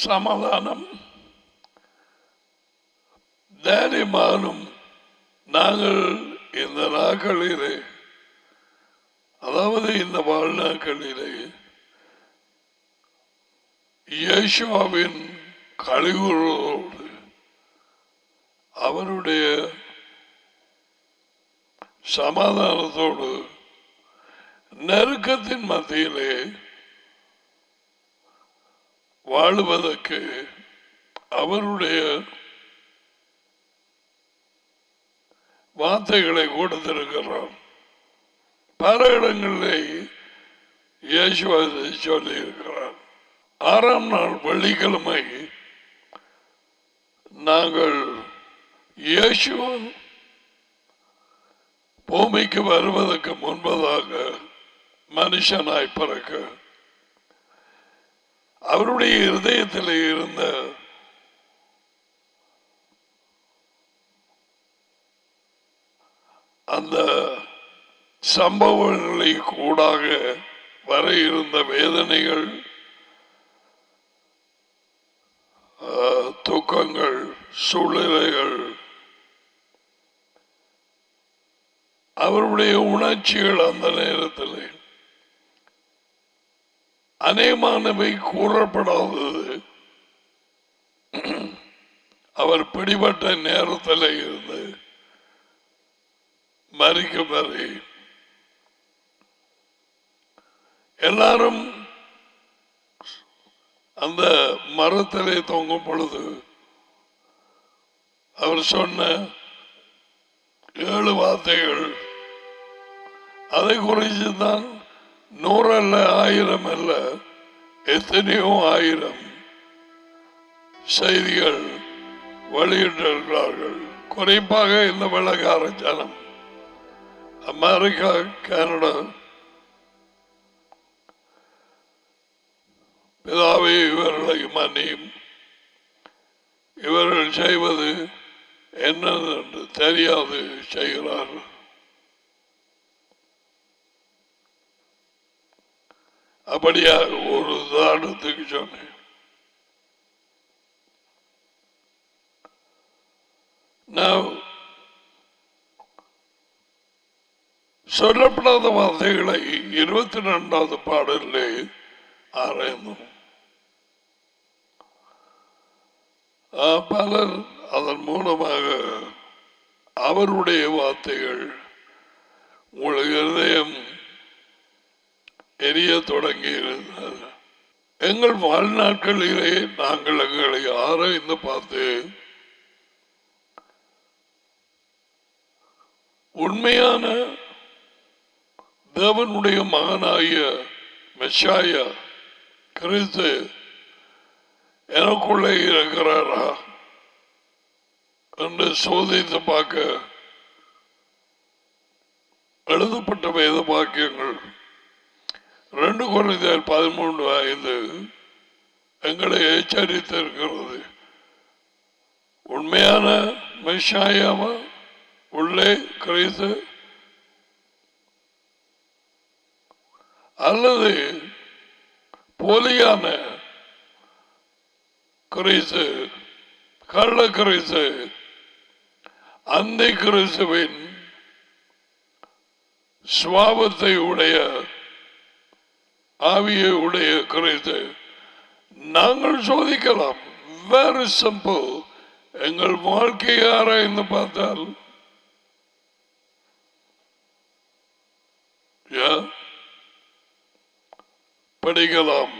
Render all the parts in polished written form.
சமாதானம் தைரியமானும் நாங்கள் இந்த நாட்களிலே, அதாவது இந்த வாழ்நாட்களிலே இயேசுவின் கழிவுகளோடு அவருடைய சமாதானத்தோடு நெருக்கத்தின் மத்தியிலே வாழுவதற்கு அவருடைய வார்த்தைகளை கொடுத்திருக்கிறார். பல இடங்களிலே இயேசுவை சொல்லி இருக்கிறார். 6ஆம் நாள் வெள்ளிக்கிழமை நாங்கள் இயேசு பூமிக்கு வருவதற்கு முன்பதாக மனுஷனாய் பிறக்க அவருடைய இருதயத்தில் இருந்த அந்த சம்பவங்களை கூடாக வர இருந்த வேதனைகள், துக்கங்கள், சூழ்நிலைகள், அவருடைய உணர்ச்சிகள் அந்த நேரத்தில் அநேகமானவை கூறப்படாதது. அவர் பிடிபட்ட நேரத்தில் இருந்து மறிக்கும் வரை எல்லாரும் அந்த மரத்திலே தொங்கும் பொழுது அவர் சொன்ன 7 வார்த்தைகள், அதை குறித்து தான் 100 அல்ல 1000 அல்ல எத்தனையோ 1000 செய்திகள் வெளியிட்டிருக்கிறார்கள். குறிப்பாக இந்த வெள்ளக்கார ஜனம், அமெரிக்கா, கனடா, பிதாவே இவர்களை மன்னியும், இவர்கள் செய்வது என்னென்று தெரியாது செய்கிறார்கள். அப்படியாக ஒரு உதாரணத்துக்கு சொன்னேன். சொல்லப்படாத வார்த்தைகளை 22வது பாடலிலே ஆராய்ந்தோம். பலர் அதன் மூலமாக அவருடைய வார்த்தைகள் உங்களுடைய இருதயம் எரிய தொடங்கி இருந்தது. எங்கள் வாழ்நாட்களிலே நாங்கள் எங்களை ஆராய்ந்து பார்த்து உண்மையான தேவனுடைய மகனாகிய மெஷாயா கிறிஸ்து எனக்குள்ளே இருக்கிறாரா என்று சோதித்து பார்க்க எழுதப்பட்ட வேத வாக்கியங்கள் 2 கொரிந்தியர் 13:5 எங்களை எச்சரித்திருக்கிறது. உண்மையான மெஷாயாவா உள்ளே கிறிஸ்து அல்லது போலியான கிறிஸ்து, கள்ள கிறிஸ்து, அந்த கிறிஸ்துவின் சுவாபத்தை உடைய ஆவியை உடைய கிறிஸ்து நாங்கள் சோதிக்கலாம். Very simple. எங்கள் வாழ்க்கையை ஆராய்ந்து பார்த்தால் படிக்கலாம்.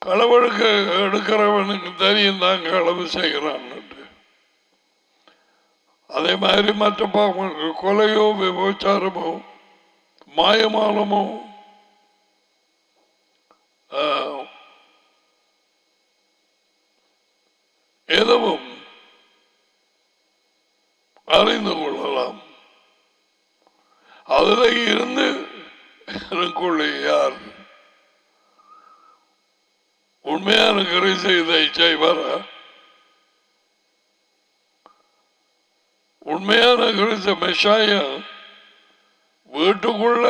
களவெடுக்க எடுக்கிறவனுக்கு தெரியும் தான் களவு செய்கிறான். அதே மாதிரி மற்ற பாவங்களுக்கு கொலையோ விபச்சாரமோ மாயமாலமோ எதுவும் அறிந்து கொள்ளலாம். அதுல இருந்து எனக்குள்ளே யார் உண்மையான கிறிஸ்து இதை செய்வாரா? உண்மையான கிறிஸ்து மெஷாயா வீட்டுக்குள்ள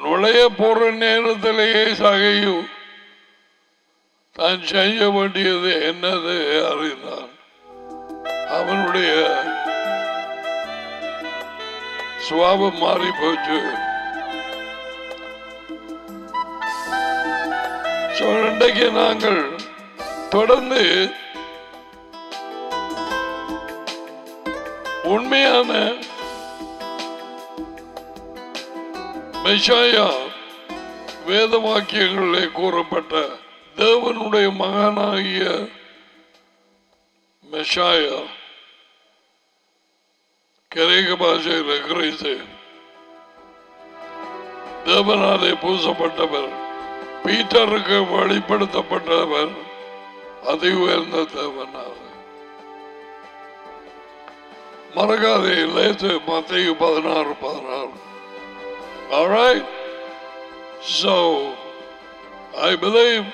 நுழைய போற நேரத்திலேயே சகையு தான் செய்ய வேண்டியது என்னது அறிந்தான். அவனுடைய சுபாவம் மாறி போச்சு. இன்றைக்கு நாங்கள் தொடர்ந்து உண்மையான மெஷாயா வேத வாக்கியங்களிலே கூறப்பட்ட தேவனுடைய மகனாகிய மெஷாயா, கிரேக்க பாஷையில் கிறிஸ்து, தேவனாலே பூசப்பட்டவர், பீட்டருக்கு வெளிப்படுத்தப்பட்டவர், அதி உயர்ந்த தேவனால. மறக்காதே, லேசு மத்தேயு 16:16. All right, so I believe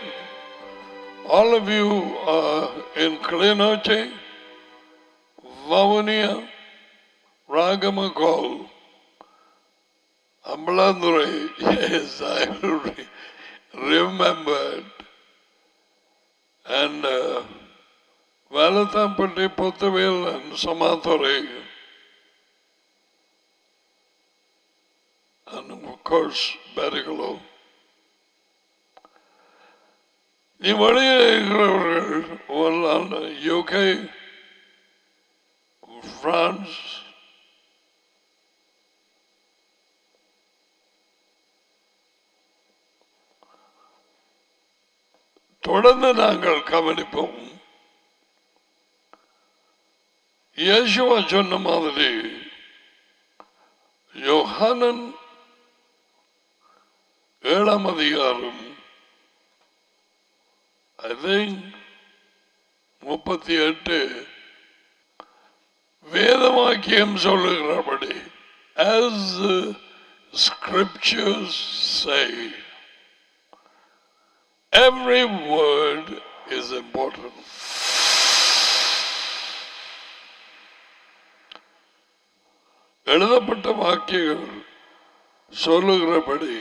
all of you are in Klinoche, Vavonia, Ragamacol, Ambalandure. Yes, I remembered. And Valatampati, Potaville and Samatore. And of course, Barricalo. நீ வெளியே இருக்கிறவர்கள் UK, France, தொடர்ந்து நாங்கள் கவனிப்போம். இயேசுவா சொன்ன மாதிரி யோஹானன் 7ஆம் அதிகாரம் I think 38 வேதவாக்கியம் சொல்லுகிறபடி, as the scriptures say, every word is important. எழுதப்பட்ட வாக்கியங்கள் சொல்லுகிறபடி,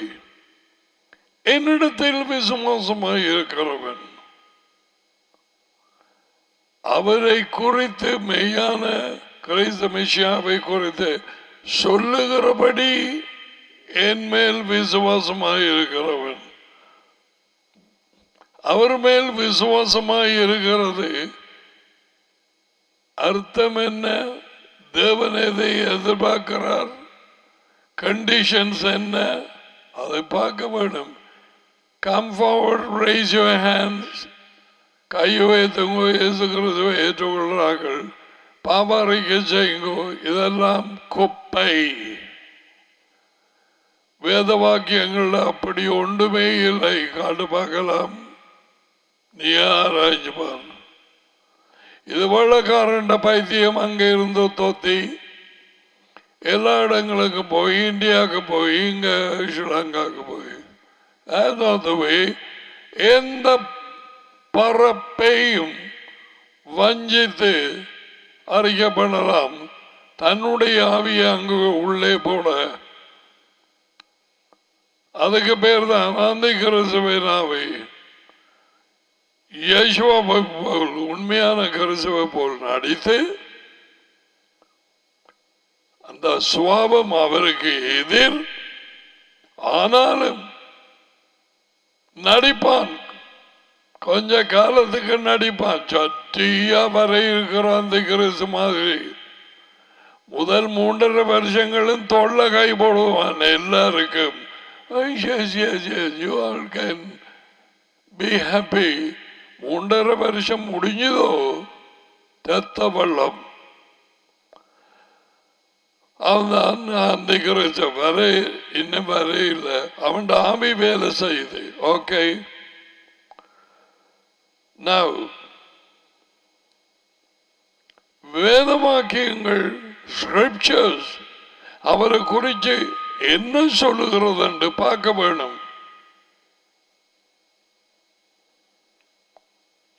என்னிடத்தில் விசுவாசமாய் இருக்கிறவன் அவரை குறித்து, மெய்யான கிறிஸ்து மெசியாவை குறித்து சொல்லுகிறபடி என் மேல் விசுவாசமாய் இருக்கிறவன். அவர் மேல் விசுவாசமாய் இருக்கிறது அர்த்தம் என்ன? தேவன் எதை எதிர்பார்க்கிறார், கண்டிஷன்ஸ் என்ன, அதை பார்க்க வேண்டும். Come forward, raise your hands. கையை ஏற்றுங்கோ, இயேசு கிறிஸ்துவை ஏற்றுக்கொள்கிறார்கள், பாபாரிக்க செய்யுங்கோ. இதெல்லாம் குப்பை. வேத வாக்கியங்கள் அப்படி ஒன்றுமே இல்லை. காட்டு பார்க்கலாம், நீ ஆராய்ச்சி பார். இது வெள்ளக்காரண்ட பைத்தியம். அங்கே இருந்து தொத்தி எல்லா இடங்களுக்கு போய், இந்தியாவுக்கு போய், இங்க ஸ்ரீலங்காவுக்கு போய், எந்த பரப்பையும் வஞ்சித்து அறிக்கை பண்ணலாம். தன்னுடைய ஆவியை அங்கு உள்ளே போட, அதுக்கு பேர் தான் அந்த கிறிஸ்துவின் ஆவி. இயேசுவை போல், உண்மையான கிறிஸ்துவை போல் நடித்து, அந்த சுவாபம் அவருக்கு எதிர், ஆனாலும் நடிப்பான். கொஞ்ச காலத்துக்கு நடிப்பான். சட்டியா வரை இருக்கிற அந்த கிறிஸ்து மாதிரி முதல் 3.5 வருஷங்களும் தொல்லை கை போடுவான் எல்லாருக்கும். You all can be happy. 3.5 வருஷம் முடிஞ்சதோ தெத்த வெள்ளம். அவன் அந்த கிறிஸ்து வர இன்னும் வரையில அவன் ஆமி வேலை செய்யுது. ஓகே, now வேதவாக்கியங்கள், ஸ்கிரிப்சர்ஸ் அவரை குறித்து என்ன சொல்லுகிறது என்று பார்க்க வேணும்.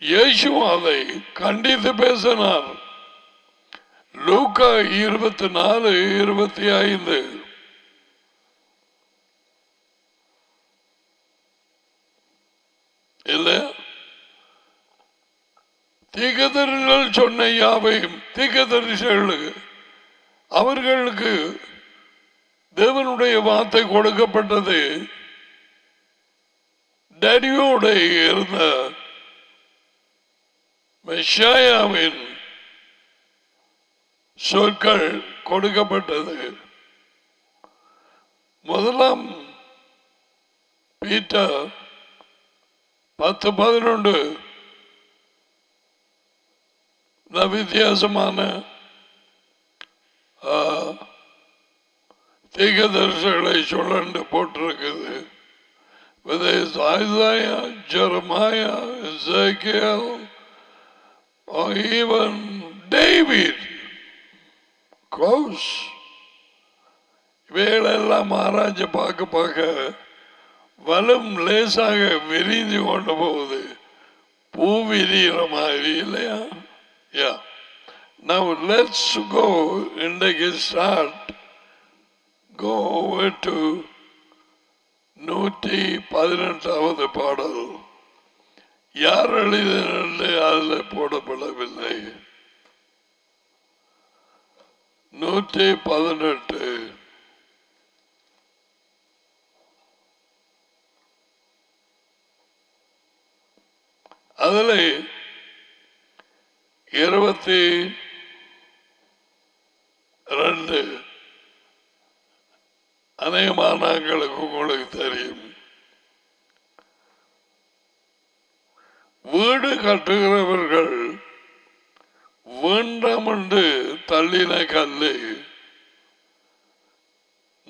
இயேசு அதை கண்டித்து பேசினார். லூக்கா 24:25 இல்ல, சொன்ன யாவையும் தீர்க்கதரிசிகளுக்கு அவர்களுக்கு தேவனுடைய வார்த்தை கொடுக்கப்பட்டது. டேடியோட இருந்த மெஷாயாவின் சொற்கள் கொடுக்கப்பட்டது. முதலாம் பீட்டர் 10:11 வித்தியாசமான தீர்க்கதரிசிகளை சொல்லண்டு போட்டிருக்குது. Isaiah, Jeremiah, Ezekiel, or even David. Close. இவைகளெல்லாம் ஆராய்ச்சி பார்க்க வலும் லேசாக விரிந்து கொண்டு போகுது. பூ விரிகிற மாதிரி இல்லையா? Yeah. Now let's go and start. Go over to 118வது பாடல். யார் எழுதினது அதில் போடப்படவில்லை. 118. அதில் 22 அநேகமானங்களுக்கு உங்களுக்கு தெரியும். வீடு கட்டுகிறவர்கள் வேண்டாம் என்று தள்ளின கல்லை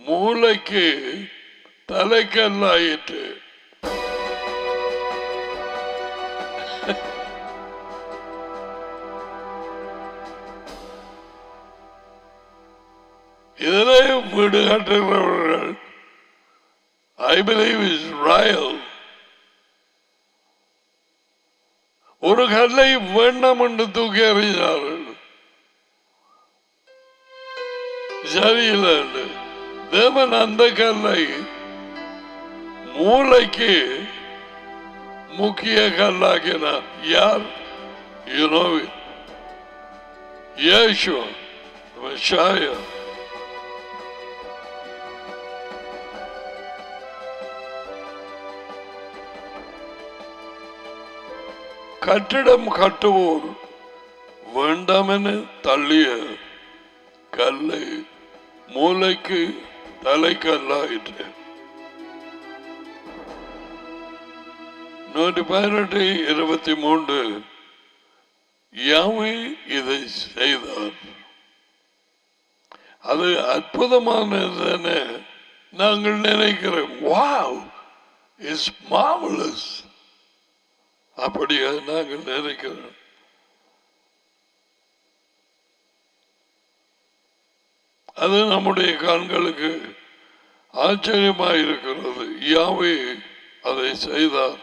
மூளைக்கு தலைக்கல்லாயிற்று. இதிலே வீடு கட்டுகிறவர்கள் I believe Israel ஒரு கல்லை வேண்டாம் என்று தூக்கி எறிந்தார்கள். சரியில்லை. தேவன் அந்த கல்லை மூளைக்கு முக்கிய கல்லாக்கினார். யார்? You know it. Yeshua, Messiah. கட்டிடம் கட்டுவோர் வேண்டாம் என தள்ளிய கல்லை மூளைக்கு தலைக்கல்லாயிற்று. 118:23 யாவே இதை செய்தார். அது அற்புதமானது நாங்கள் நினைக்கிறோம். Wow, it's marvellous. அப்படியே நாங்கள் நினைக்கிறோம். அது நம்முடைய கண்களுக்கு ஆச்சரியமாயிருக்கிறது. யாவே அதை செய்தார்.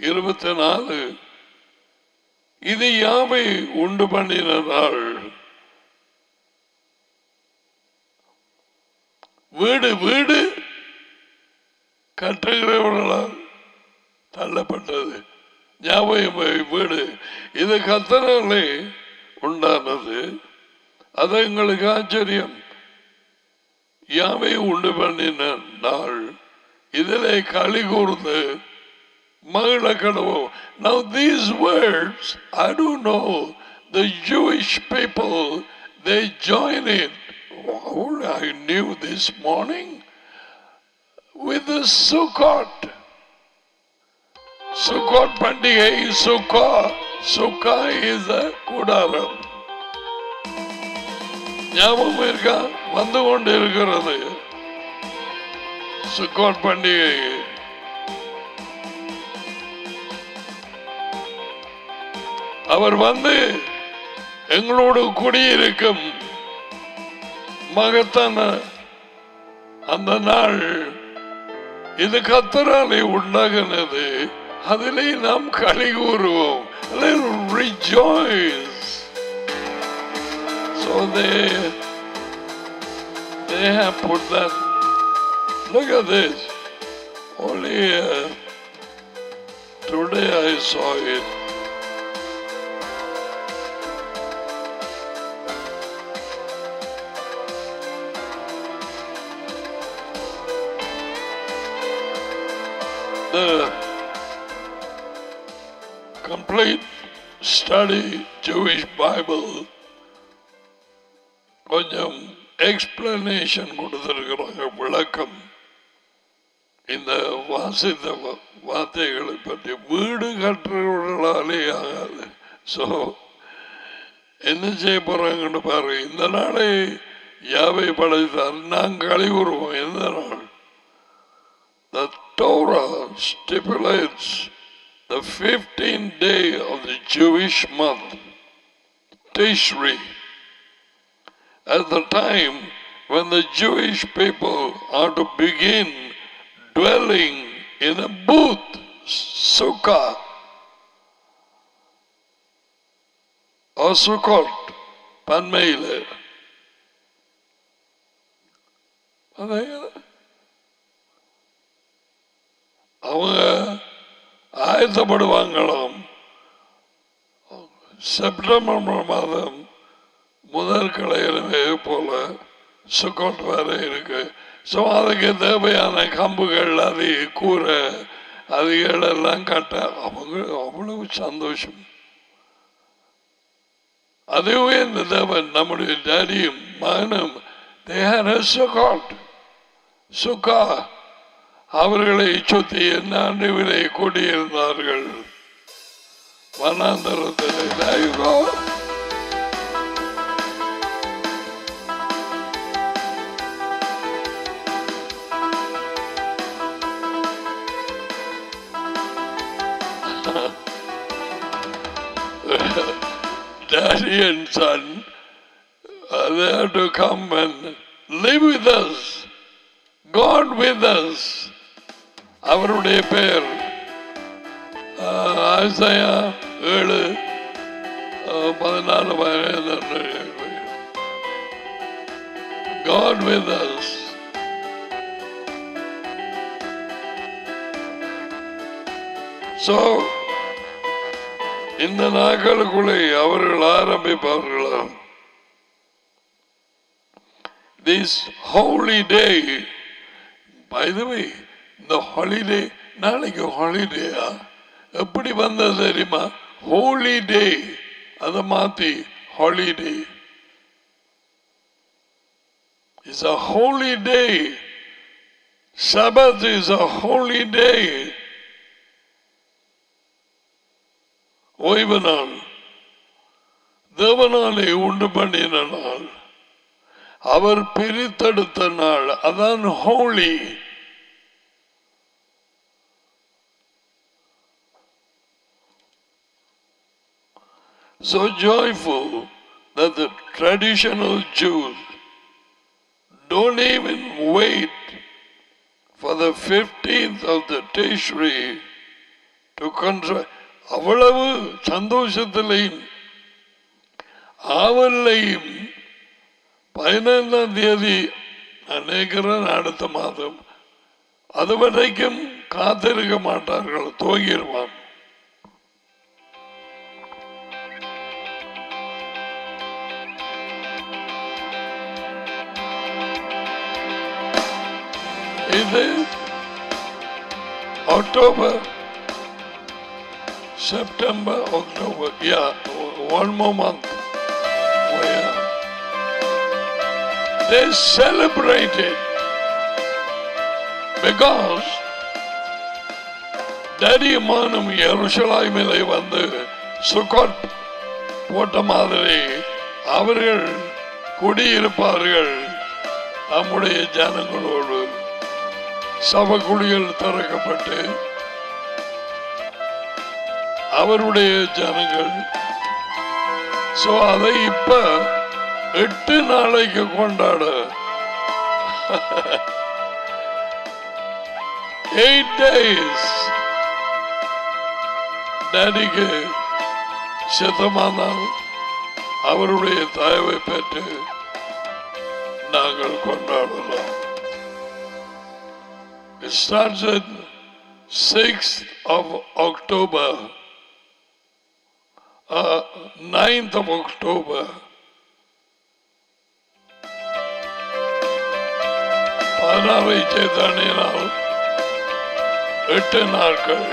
24 இது யாவே உண்டு பண்ணின நாள். வீடு வீடு கட்டுகிறவர்களால் தள்ளப்பட்டது. ஞாபகம் வீடு இது கர்த்தராலே உண்டானது. அது எங்களுக்கு ஆச்சரியம். யாவே உண்டு பண்ணின நாள் இதிலே களி கூர்ந்து மகிழ கடவோம். Now these words, I don't know, the Jewish people, they join it. All I knew this morning with the Sukkot. Sukkot பண்டிகை. சுக்கா is a கூடாரம். ஞாபகம் இருக்கா? வந்து கொண்டு இருக்கிறது சுக்கோட் பண்டிகை. அவர் வந்து எங்களோடு குடியிருக்கும் மகத்தான அந்த நாள். இது கர்த்தராலே உண்டாகினது. அதிலே நாம் களி கூறுவோம். Rejoice. So they have put that. Look at this. Only today I saw it. the complete study Jewish Bible கொஞ்சம் எக்ஸ்பிளனேஷன் கொடுத்திருக்கிறாங்க, விளக்கம். இந்த வாசித்த வார்த்தைகளை பற்றி வீடு கட்டுறவர்களாலே ஆகாது. ஸோ என்ன செய்ய போறாங்கன்னு பாரு. இந்த நாளை யாவை படைத்தார், நாங்கள் கழிவுறுவோம். எந்த நாள்? The Torah stipulates the 15th day of the Jewish month, Tishri, as the time when the Jewish people are to begin dwelling in a booth, sukkah, or sukkot, பன்மையில். அவங்க ஆயத்தப்படுவாங்களாம். செப்டம்பர் மாதம் முதல் கிளையிலே போல சுக்கோட் வேற இருக்கு. ஸோ அதுக்கு தேவையான கம்புகள், அது கூரை, அதுகள் எல்லாம் கட்ட அவங்க அவ்வளவு சந்தோஷம். அதுவே இந்த தேவன் நம்முடைய டேடியும் மகனும் சுக்கா அவர்களை சுத்தி என்ன ஆண்டுகளை கூடியிருந்தார்கள் வனாந்தரத்தில். Daddy and son, they have to come and live with us, God with us. அவருடைய பேர் ஆசையா 7:14 God with us. So இந்த நாட்களுக்குள்ளே அவர்கள் ஆரம்பிப்பார்களாம். This holy day, by the way, இந்த ஹாலிடே, நாளைக்கு ஹாலிடேயா எப்படி வந்தது தெரியுமா? ஹோலி டே, அதை மாத்தி holiday. It's a holy day. Sabbath is a holy day. ஓய்வு நாள், தேவனாலே உண்டு பண்ணின நாள், அவர் பிரித்தெடுத்த நாள், அதான் Holi. So joyful that the traditional Jews don't even wait for the 15th of the Tishri to contract. அவ்வளவு சந்தோஷத்திலையும் ஆவலையும் 15ஆம் தேதி நினைக்கிறேன் அடுத்த மாதம், அது வரைக்கும் காத்திருக்க மாட்டார்கள், துவங்கிடுவான். இது October, September, October, yeah, one more month. Where they celebrated because Daddy Manum Yerushalayimile வந்து சுக்கோட் போட்ட மாதிரி அவர்கள் குடியிருப்பார்கள். நம்முடைய ஜனங்களோடு சபைக்குழிகள் திறக்கப்பட்டு அவருடைய ஜனங்கள். சோ அதை இப்ப 8 நாளைக்கு கொண்டாட 8 days டாடிக்கு சித்தமானால் அவருடைய தயவை பெற்று நாங்கள் கொண்டாடலாம். It starts at 6th of October, 9th of October. 16 சேத்தானினால் 8 நாட்கள்.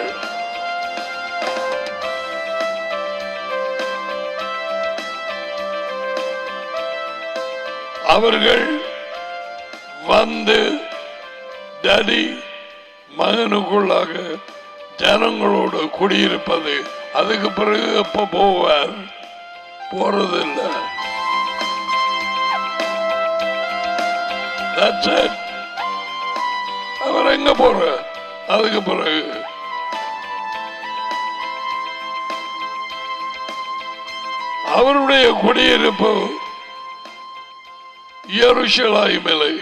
அவர்கள் வந்து டேடி மகனுக்குள்ளாக ஜனங்களோடு குடியிருப்பது. அதுக்கு பிறகு எப்ப போவார்? போறதில்லை. அவர் எங்க போற? அதுக்கு பிறகு அவருடைய குடியிருப்பு எருசலேமிலே.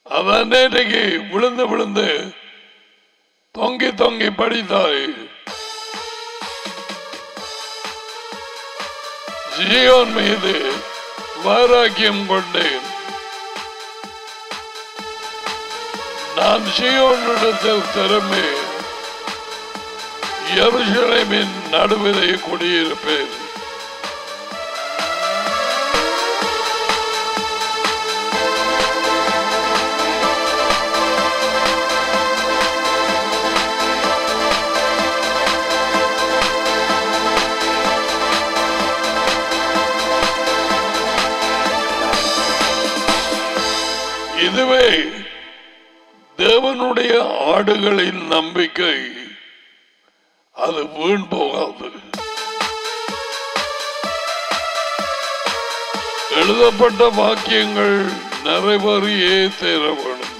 அதான் நேற்றைக்கு விழுந்து விழுந்து தொங்கி தொங்கி படித்தாய். சீயோன் மீது வைராக்கியம் கொண்டேன். நான் சீயோனிடத்தில் திரும்பி எருசலேமின் நடுவிலே குடியிருப்பேன். இதுவே தேவனுடைய ஆடுகளின் நம்பிக்கை. அது வீண் போகாது. எழுதப்பட்ட வாக்கியங்கள் நிறைவேறியே தேர வேணும்.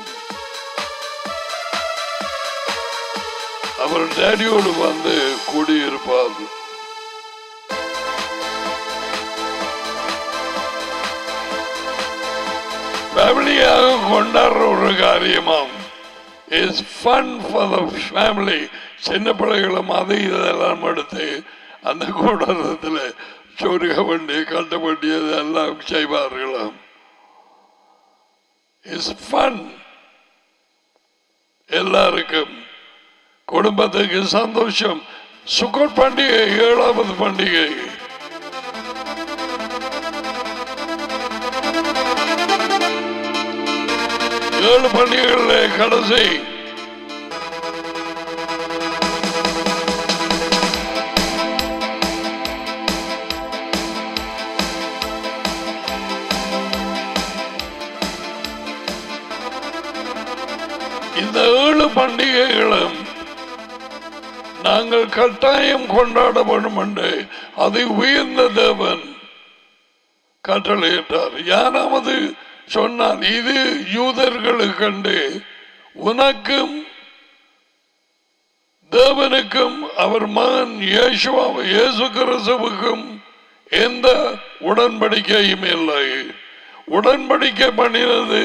அவர் டேடியோடு வந்து கூடியிருப்பார். ஃபேமிலியாக கொண்டாடுற ஒரு காரியமாம். Is fun for the family. சின்ன பிள்ளைகளும் அது இதெல்லாம் எடுத்து அந்த கூடாரத்தில் சொருக வேண்டிய கட்ட வேண்டியது எல்லாம் செய்வார்களாம். Is fun. எல்லாருக்கும் குடும்பத்துக்கு சந்தோஷம். சுக்கர் பண்டிகை 7வது பண்டிகை. ஏழு பண்டிகைகளில் கடைசி இந்த 7 பண்டிகைகளும் நாங்கள் கட்டாயம் கொண்டாட வேண்டும் என்று அதை உயர்ந்த தேவன் கட்டளையிட்டார். யாராவது சொன்னார் இது யூதர்களுக்கு உனக்கும் தேவனுக்கும் அவர் மகன் இயேசு கிறிஸ்துவுக்கும் எந்த உடன்படிக்கையும் இல்லை. உடன்படிக்கை பண்ணினது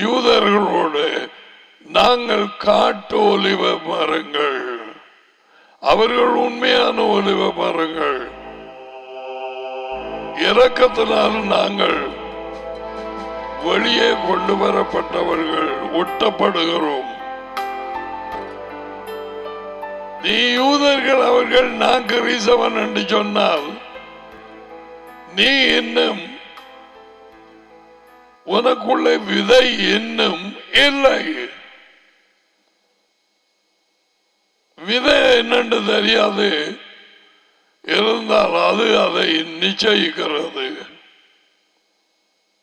யூதர்களோடு. நாங்கள் காட்டு ஒலிவ மரங்கள், அவர்கள் உண்மையான ஒலிவ மரங்கள். இரக்கத்தினால் நாங்கள் வெளியே கொண்டு வரப்பட்டவர்கள் ஒட்டப்படுகிறோம். நீ யூதர்கள் அவர்கள் நான் கிறிஸ்தவன் என்று சொன்னால் நீ இன்னும் உனக்குள்ள விதை இன்னும் இல்லை. விதை என்னென்று தெரியாது இருந்தால் அது அதை நிச்சயிக்கிறது.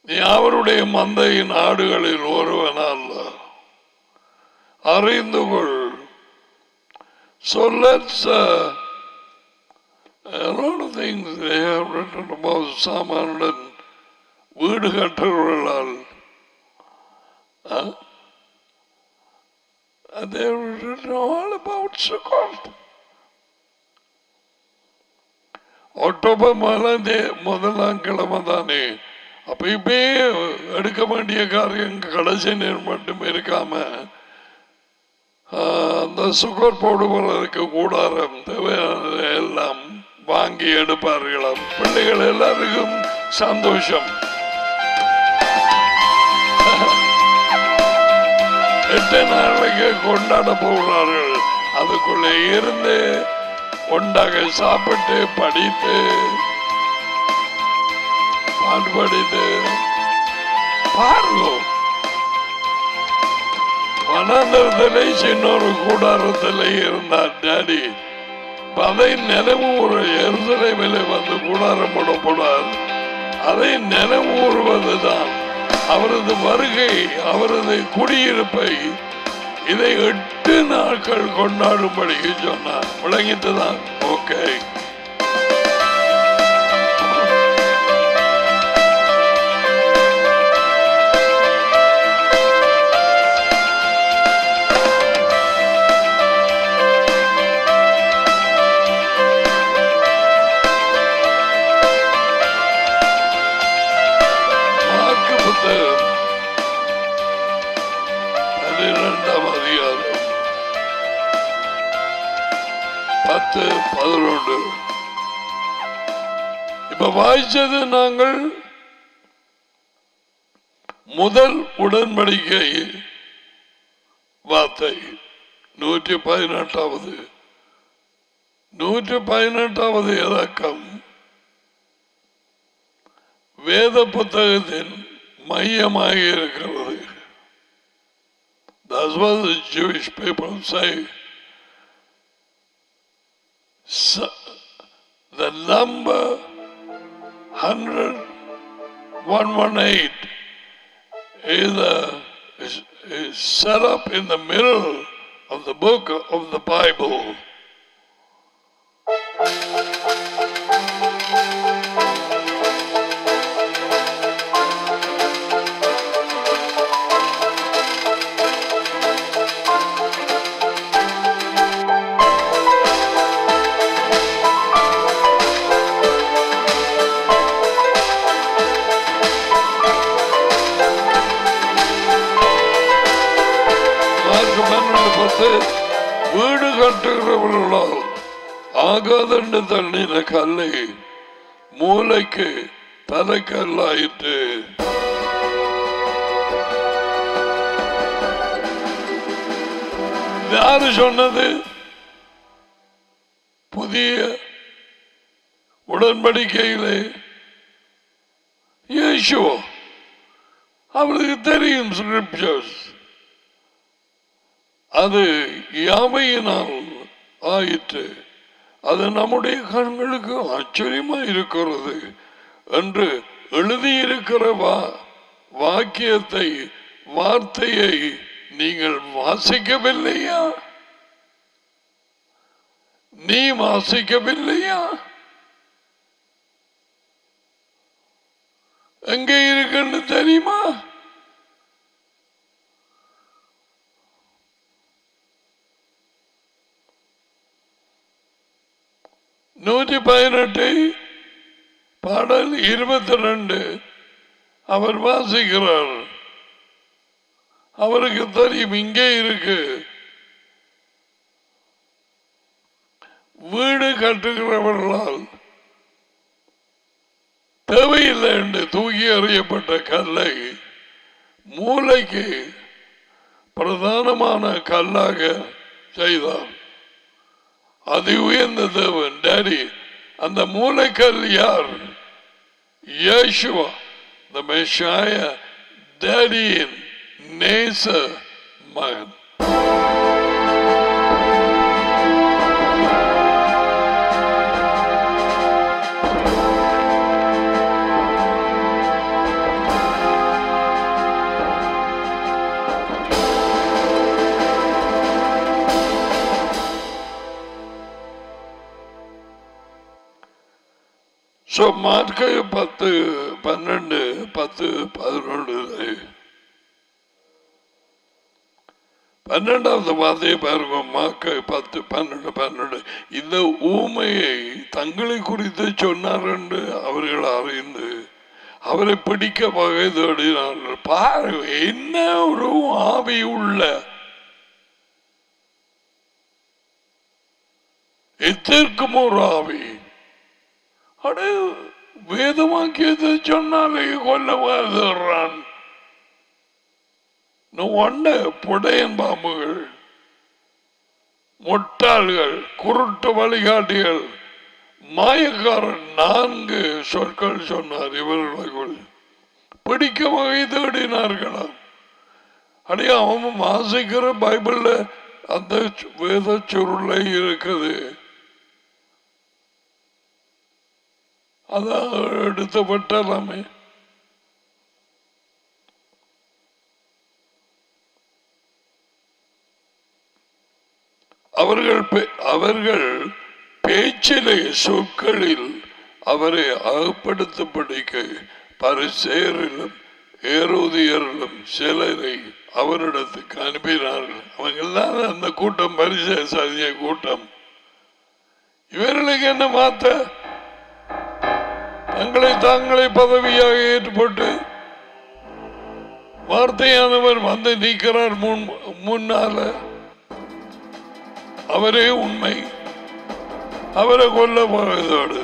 நீ அவருடைய மந்தையின் ஆடுகளில் ஒருவனல்ல. அறிந்து கொள். So let's a lot of things they have written about Samaran வீடு கட்டுறவர்களால் they have written all about Sukkot. October முதலாம் கிழமை தானே. அப்ப இப்பே எடுக்க வேண்டிய காரியம் கடைசி நேரம் மட்டும் இருக்காம அந்த சுகர் போடுவதற்கு கூடாரம் தேவையான எல்லாம் வாங்கி எடுப்பார்களாம். பிள்ளைகள் எல்லாருக்கும் சந்தோஷம். 8 நாளைக்கு கொண்டாட போகிறார்கள். அதுக்குள்ளே இருந்து ஒன்றாக சாப்பிட்டு படித்து பாடுபடித்து பாருங்க. வனாந்தரத்திலே சின்னொரு கூடாரத்திலே இருந்தார் டாடி. அதை நினைவு ஒரு எருசலேமிலே வந்து கூடாரம் போடப்படார். அதை நினைவு கூறுவதுதான் அவரது வருகை, அவரது குடியிருப்பை. இதை 8 நாட்கள் கொண்டாடும்படி சொன்னார். விளங்கிட்டுதான். ஓகே, மார்க்கு புத்தகம் 12ஆம் அதிகாரம் 10-11. இப்ப வாய்ச்சது நாங்கள் முதல் உடன்படிக்கை வார்த்தை 118வது இலக்கம் வேத புத்தகத்தின் மையமாக இருக்கிறது. That's what the Jewish people say. The number 118 is set up in the middle of the book of the Bible. வீடு கட்டுகிறவர்களால் ஆகாதண்டு தண்ணின கல்லை மூளைக்கு தலைக்கல்லாயிற்று. யாரு சொன்னது? புதிய உடன்படிக்கையிலே இயேசுவா. அவருக்கு தெரியும் ஸ்கிரிப்சர்ஸ். அது யாமையினால் ஆயிற்று. அது நம்முடைய கண்களுக்கு ஆச்சரியமா இருக்கிறது என்று எழுதியிருக்கிற வாக்கியத்தை, வார்த்தையை நீங்கள் வாசிக்கவில்லையா? நீ வாசிக்கவில்லையா? எங்கே இருக்குன்னு தெரியுமா? நூற்றி 18 பாடல் 22 அவர் வாசிக்கிறார். அவருக்கு தெரியும் இங்கே இருக்கு. வீடு கட்டுகிறவர்களால் தேவையில்லை என்று தூக்கி எறியப்பட்ட கல்லை மூளைக்கு பிரதானமான கல்லாக செய்தார். அது உயர்ந்த தேவன் டாடி. அந்த மூளைக்கல் யார்? இயேசுவா, the Messiah, டாடியின் நேச மகன். So மார்க்கு 10-12 10-11 12வது வார்த்தையை பாருங்க. மார்க்கு 10-12 இந்த ஊமையை தங்களை குறித்து சொன்னார் என்று அவர்கள் அறிந்து அவரை பிடிக்க வகை தேடினார்கள். பாருங்க, என்ன ஒரு ஆவி உள்ள எதற்கும் ஒரு ஆவி. அடே, வேதமாக்கியது சொன்னாலே கொல்ல வாழ்றான். புடையன் பாம்புகள், முட்டாள்கள், குருட்டு வழிகாட்டிகள், மாயக்காரன் 4 சொற்கள் சொன்னார். இவர்களுக்குள் பிடிக்க வகை தேடினார்களாம். அடைய அவன் வாசிக்கிற பைபிள்ல அந்த வேத சுருளை இருக்குது. அதான் எடுத்தப்பட்டலாமே. அவர்கள் பேச்சிலே சொற்களில் அவரை அகப்படுத்தப்படிக்க பரிசேயரிலும் ஏரோதியரிலும் சிலரை அவரிடத்துக்கு அனுப்பினார்கள். அவங்கெல்லாம் அந்த கூட்டம் பரிசேய கூட்டம். இவர்களுக்கு என்ன மாத்த? தாங்களை பதவியாக ஏற்றுப்பட்டு வார்த்தையானவர் வந்து நீக்கிறார் முன்னால. அவரே உண்மை. அவரை கொல்ல போகிறது.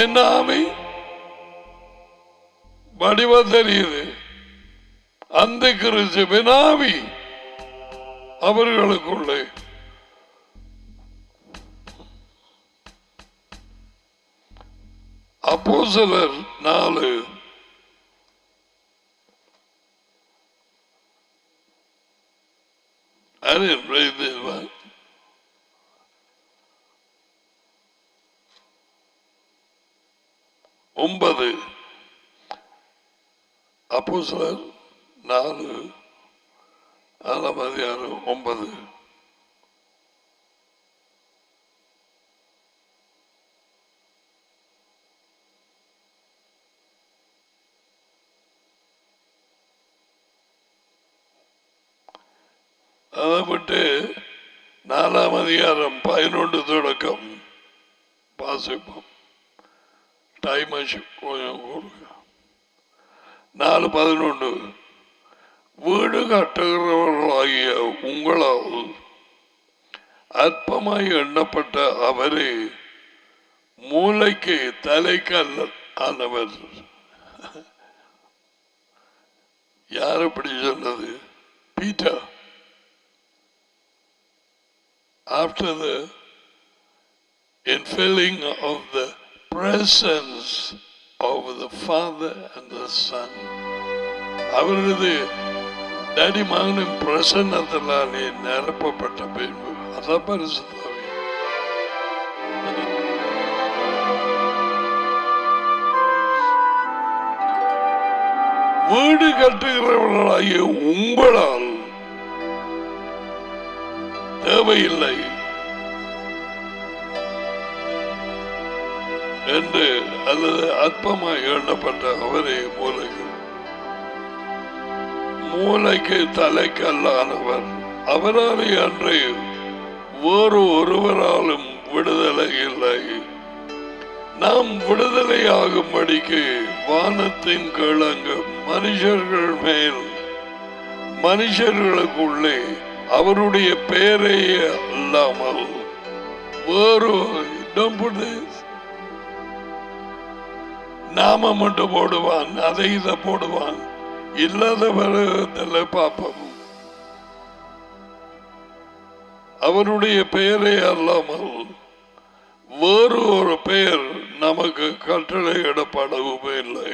என்ன ஆமை வடிவா தெரியுது. அந்த கிறிஸ்துவின் ஆவி அவர்களுக்குள்ளே. அப்போஸ்தலர் 4 I didn't read this one. ஒன்பது அப்போஸ்தலர் 4:9. அதை விட்டு 4:11 தொடக்கம் வாசிப்போம். டைம் கொஞ்சம் கொடுக்க. 4:11 வீடு கட்டுகிறவர்களாகிய உங்களால் அற்பமாய் எண்ணப்பட்ட அவரே மூளைக்கு தலைக்கல்ல ஆனவர். யார் அப்படி சொன்னது? Peter. After the infilling of the presence of the Father and the Son, அவரது டேடி மகனின் பிரசன்னத்தினாலே நிரப்பப்பட்ட பின்பு அதான் பரிசுத்த ஆவி. வீடு கட்டுகிறவர்களாகிய உங்களால் தேவையில்லை என்று அல்லது அற்பமாய் எண்ணப்பட்ட அவரே மூளைக்கு தலைக்கல்லானவர். அவராலே அன்றே வேறு ஒருவராலும் விடுதலை இல்லை. நாம் விடுதலையாகும்படிக்கு வானத்தின் கிழங்கு மனுஷர்கள் மேல் மனுஷர்களுக்குள்ளே அவருடைய பெயரே அல்லாமல் வேறு நாம மட்டும் போடுவான், அதை இதை போடுவான். இல்லாத வருகத்தில் பாப்போம். அவருடைய பெயரே அல்லாமல் வேறு ஒரு பெயர் நமக்கு கட்டளையிடப்படவும் இல்லை.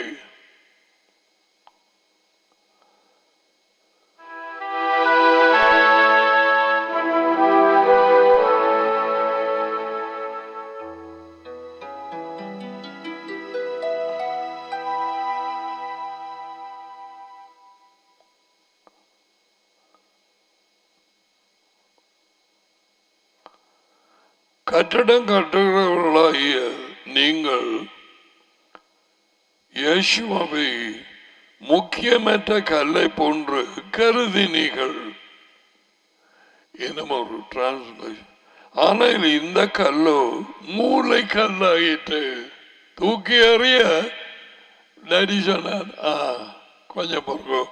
கட்டடம் கட்டுகிறவர்களாகிய நீங்கள் இயேசுவை முக்கியமற்ற கல்லை போன்று கருதினீர்கள். என்னமோ ஒரு டிரான்ஸ்லேஷன். ஆனால் இந்த கல்லோ மூளை கல்லாயிட்டு தூக்கி எறிய டாடி சொன்னார். கொஞ்சம் பொறுக்கோ.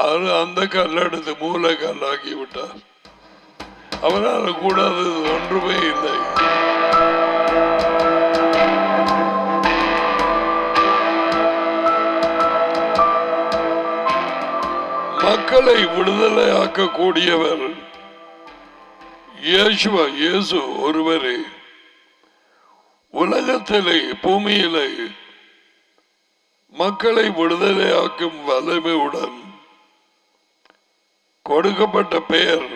அவர் அந்த கல் எடுத்து மூளை கல்லாக்கி விட்டார். அவரால் கூடாதது ஒன்றுமே இல்லை. மக்களை விடுதலையாக்க கூடியவர் இயேசு ஒருவரே. உலகத்திலே பூமியிலே மக்களை விடுதலையாக்கும் வல்லமையுடன் கொடுக்கப்பட்ட பெயர்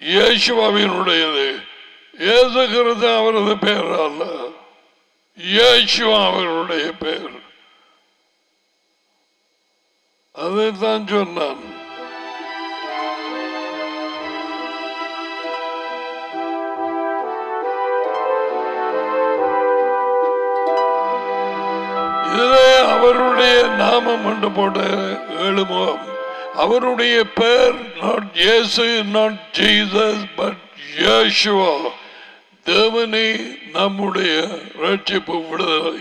இயேசுவாவினுடையது. இயேசு கிறிஸ்து அவரது பெயர் அல்ல, இயேசுவா அவருடைய பெயர். அதைத்தான் சொன்னான். இதிலே அவருடைய நாமம் என்று போட்ட 7 முகம். அவருடைய பெயர் not இயேசு, not ஜீசஸ், பட் யேசுவா. தேவனே நம்முடைய ரட்சிப்பு, விடுதலை.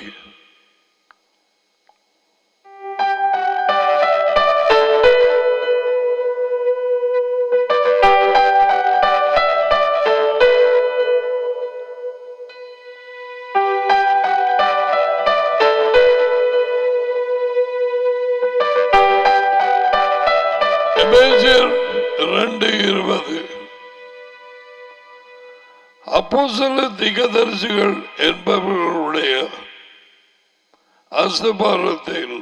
எபேசியர் 2:20 அப்போஸ்தலர் தீர்க்கதரிசிகள் என்பவர்களுடைய அஸ்திபாரத்தில்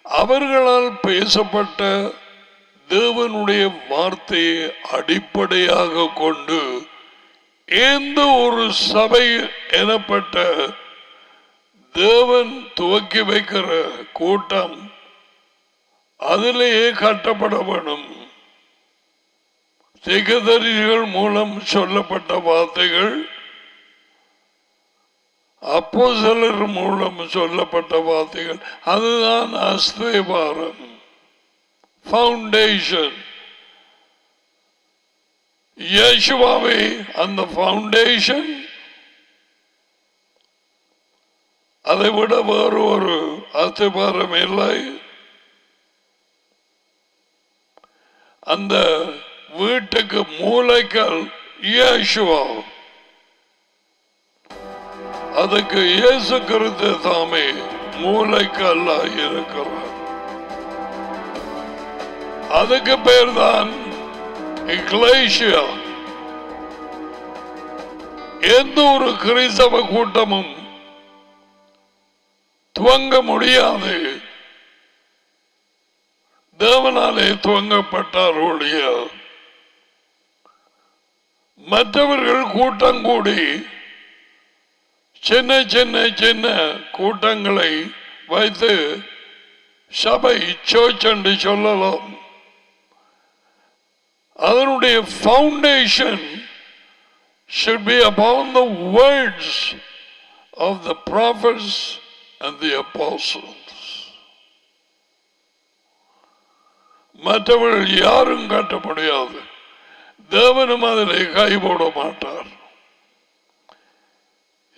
அவர்களால் பேசப்பட்ட தேவனுடைய வார்த்தையை அடிப்படையாக கொண்டு எந்த ஒரு சபை எனப்பட்ட தேவன் துவக்கி வைக்கிற கூட்டம் அதிலேயே கட்டப்பட வேண்டும். தீர்க்கதரிசிகள் மூலம் சொல்லப்பட்ட வார்த்தைகள், அப்போஸ்தலர் மூலம் சொல்லப்பட்ட வார்த்தைகள், அதுதான் அஸ்திபாரம், ஃபவுண்டேஷன். இயேசுவாவே அந்த ஃபவுண்டேஷன். அதை விட வேறு ஒரு அஸ்திபாரம் இல்லை. அந்த வீட்டுக்கு மூலைக்கல் இயேசுவா. அதுக்கு இயேசு கிறிஸ்து தாமே மூலைக்கல்லாய் இருக்கிறார். அதுக்கு பேர் தான் எக்லேசியா. எந்த ஒரு கிறிஸ்தவ கூட்டமும் துவங்க முடியாது, தேவனாலே துவங்கப்பட்டார் ஒழிய. மற்றவர்கள் கூட்டம் கூடி சின்ன சின்ன சின்ன கூட்டங்களை வைத்து சபை சர்ச் என்று சொல்லலாம். அதனுடைய foundation should be upon the words of the prophets and the apostles. மற்றவர்கள் யாரும் காட்ட முடியாது. தேவனும் அதிலே கை போட மாட்டார்.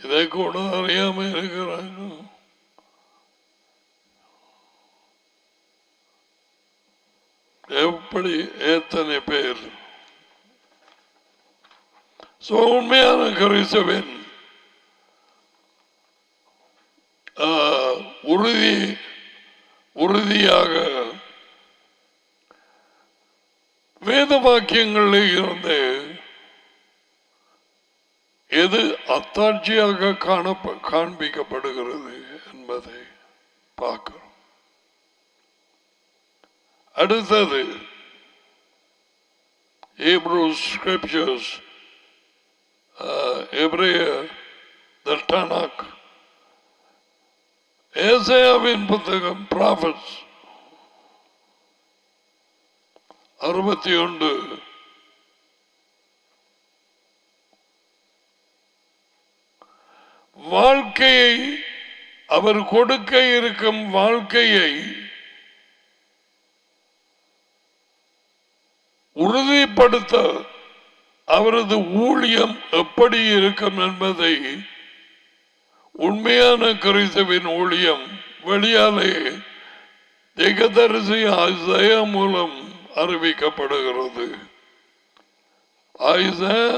இதை கூட அறியாம இருக்கிறாங்க. எப்படி எத்தனை பேர் உண்மையான கிறிஸ்தவன் உறுதியாக வேத வாக்கியங்களில் இருந்து எது அத்தாட்சியாக காண்பிக்கப்படுகிறது என்பதை பார்க்கிறோம். அடுத்தது Hebrew scriptures, எபிரேய தர்டானாக், ஏசாயாவின் புத்தகம் prophets 61. வாழ்க்கையை அவர் கொடுக்க இருக்கும் வாழ்க்கையை உறுதிப்படுத்த அவரது ஊழியம் எப்படி இருக்கும் என்பதை உண்மையான கிறிஸ்துவின் ஊழியம் வெளியாலே தீர்க்கதரிசி ஐசாயா மூலம் அறிவிக்கப்படுகிறது. ஐசாயா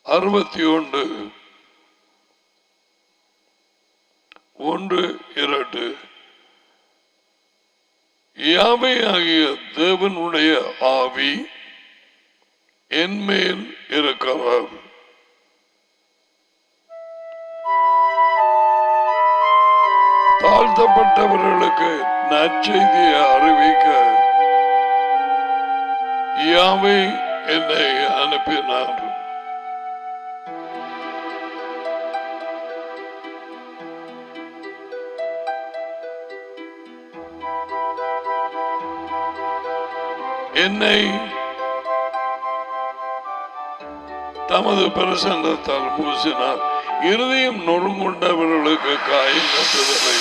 61:1-2 யாவே ஆகிய தேவனுடைய ஆவி என் மேல் இருக்கிறார். தாழ்த்தப்பட்டவர்களுக்கு நற்செய்தியை அறிவிக்க யாவே என்னை அனுப்பினார். என்னை தமது பிரசன்னத்தால் பூசினார். இருதயம் நொறுங்குண்டவர்களுக்கு காயம் கட்டுதலை,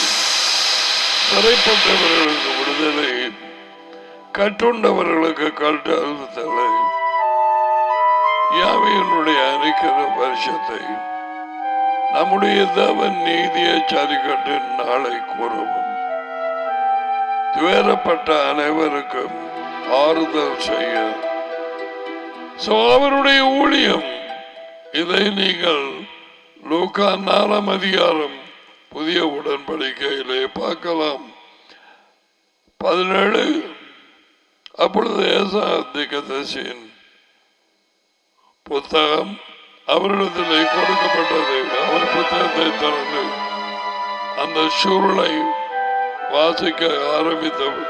சிறைப்பட்டவர்களுக்கு விடுதலை, கட்டுண்டவர்களுக்கு கட்டளை, யாவையினுடைய அறிக்கிற வருஷத்தை நம்முடைய தேவன் நீதியை சரிக்கட்டு நாளை கூறவும், துயரப்பட்ட அனைவருக்கும் ஆறுதல் செய்ய. அவருடைய ஊழியம் இதை நீங்கள் லூக்கா 4 அதிகாரம் புதிய உடன்படிக்கையிலே பார்க்கலாம். 17 அப்பொழுது ஏசாதிகதேசின் புத்தகம் அவரிடத்திலே கொடுக்கப்பட்டது. அவர் புத்தகத்தை திறந்து அந்த சுருளை வாசிக்க ஆரம்பித்தவர்.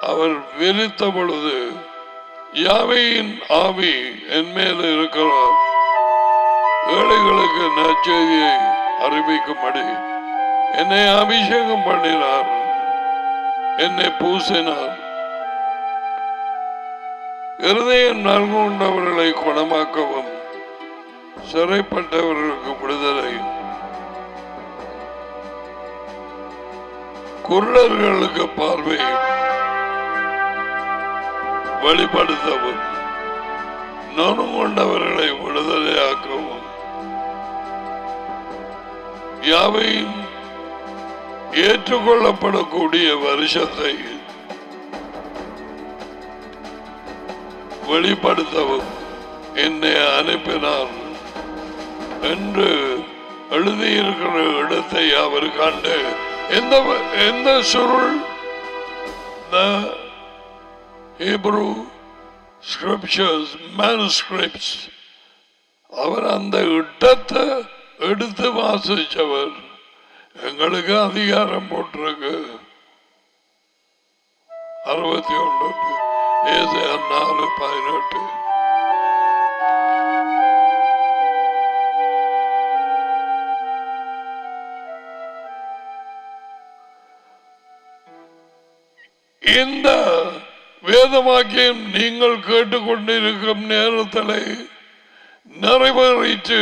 அவர் விரித்த பொழுது, யாவையின் ஆவி என் மேல் இருக்கிறார், ஏழைகளுக்கு நற்செய்தியை அறிவிக்கும்படி என்னை அபிஷேகம் பண்ணினார், என்னை பூசினார், இருதயம் நல்குண்டவர்களை குணமாக்கவும், சிறைப்பட்டவர்களுக்கு விடுதலை, குருடர்களுக்கு பார்வை வெளிப்படுத்தவும், நொறுங்குண்டவர்களை விடுதலையாக்கவும், யாவையும் ஏற்றுக்கொள்ளப்படக்கூடிய வருஷத்தை வெளிப்படுத்தவும் என்னை அனுப்பினார் என்று எழுதியிருக்கிற இடத்தை அவர் கண்டு, எந்த சுருள், Hebrew scriptures, manuscripts, அவர் அந்த இடத்தை எடுத்து வாசிச்சவர். எங்களுக்கு அதிகாரம் போட்டிருக்கு 61 ஏசாயா 4:18. இந்த வேதவாக்கியம் நீங்கள் கேட்டுக்கொண்டிருக்கும் நேரத்தில் நிறைவேறிச்சு.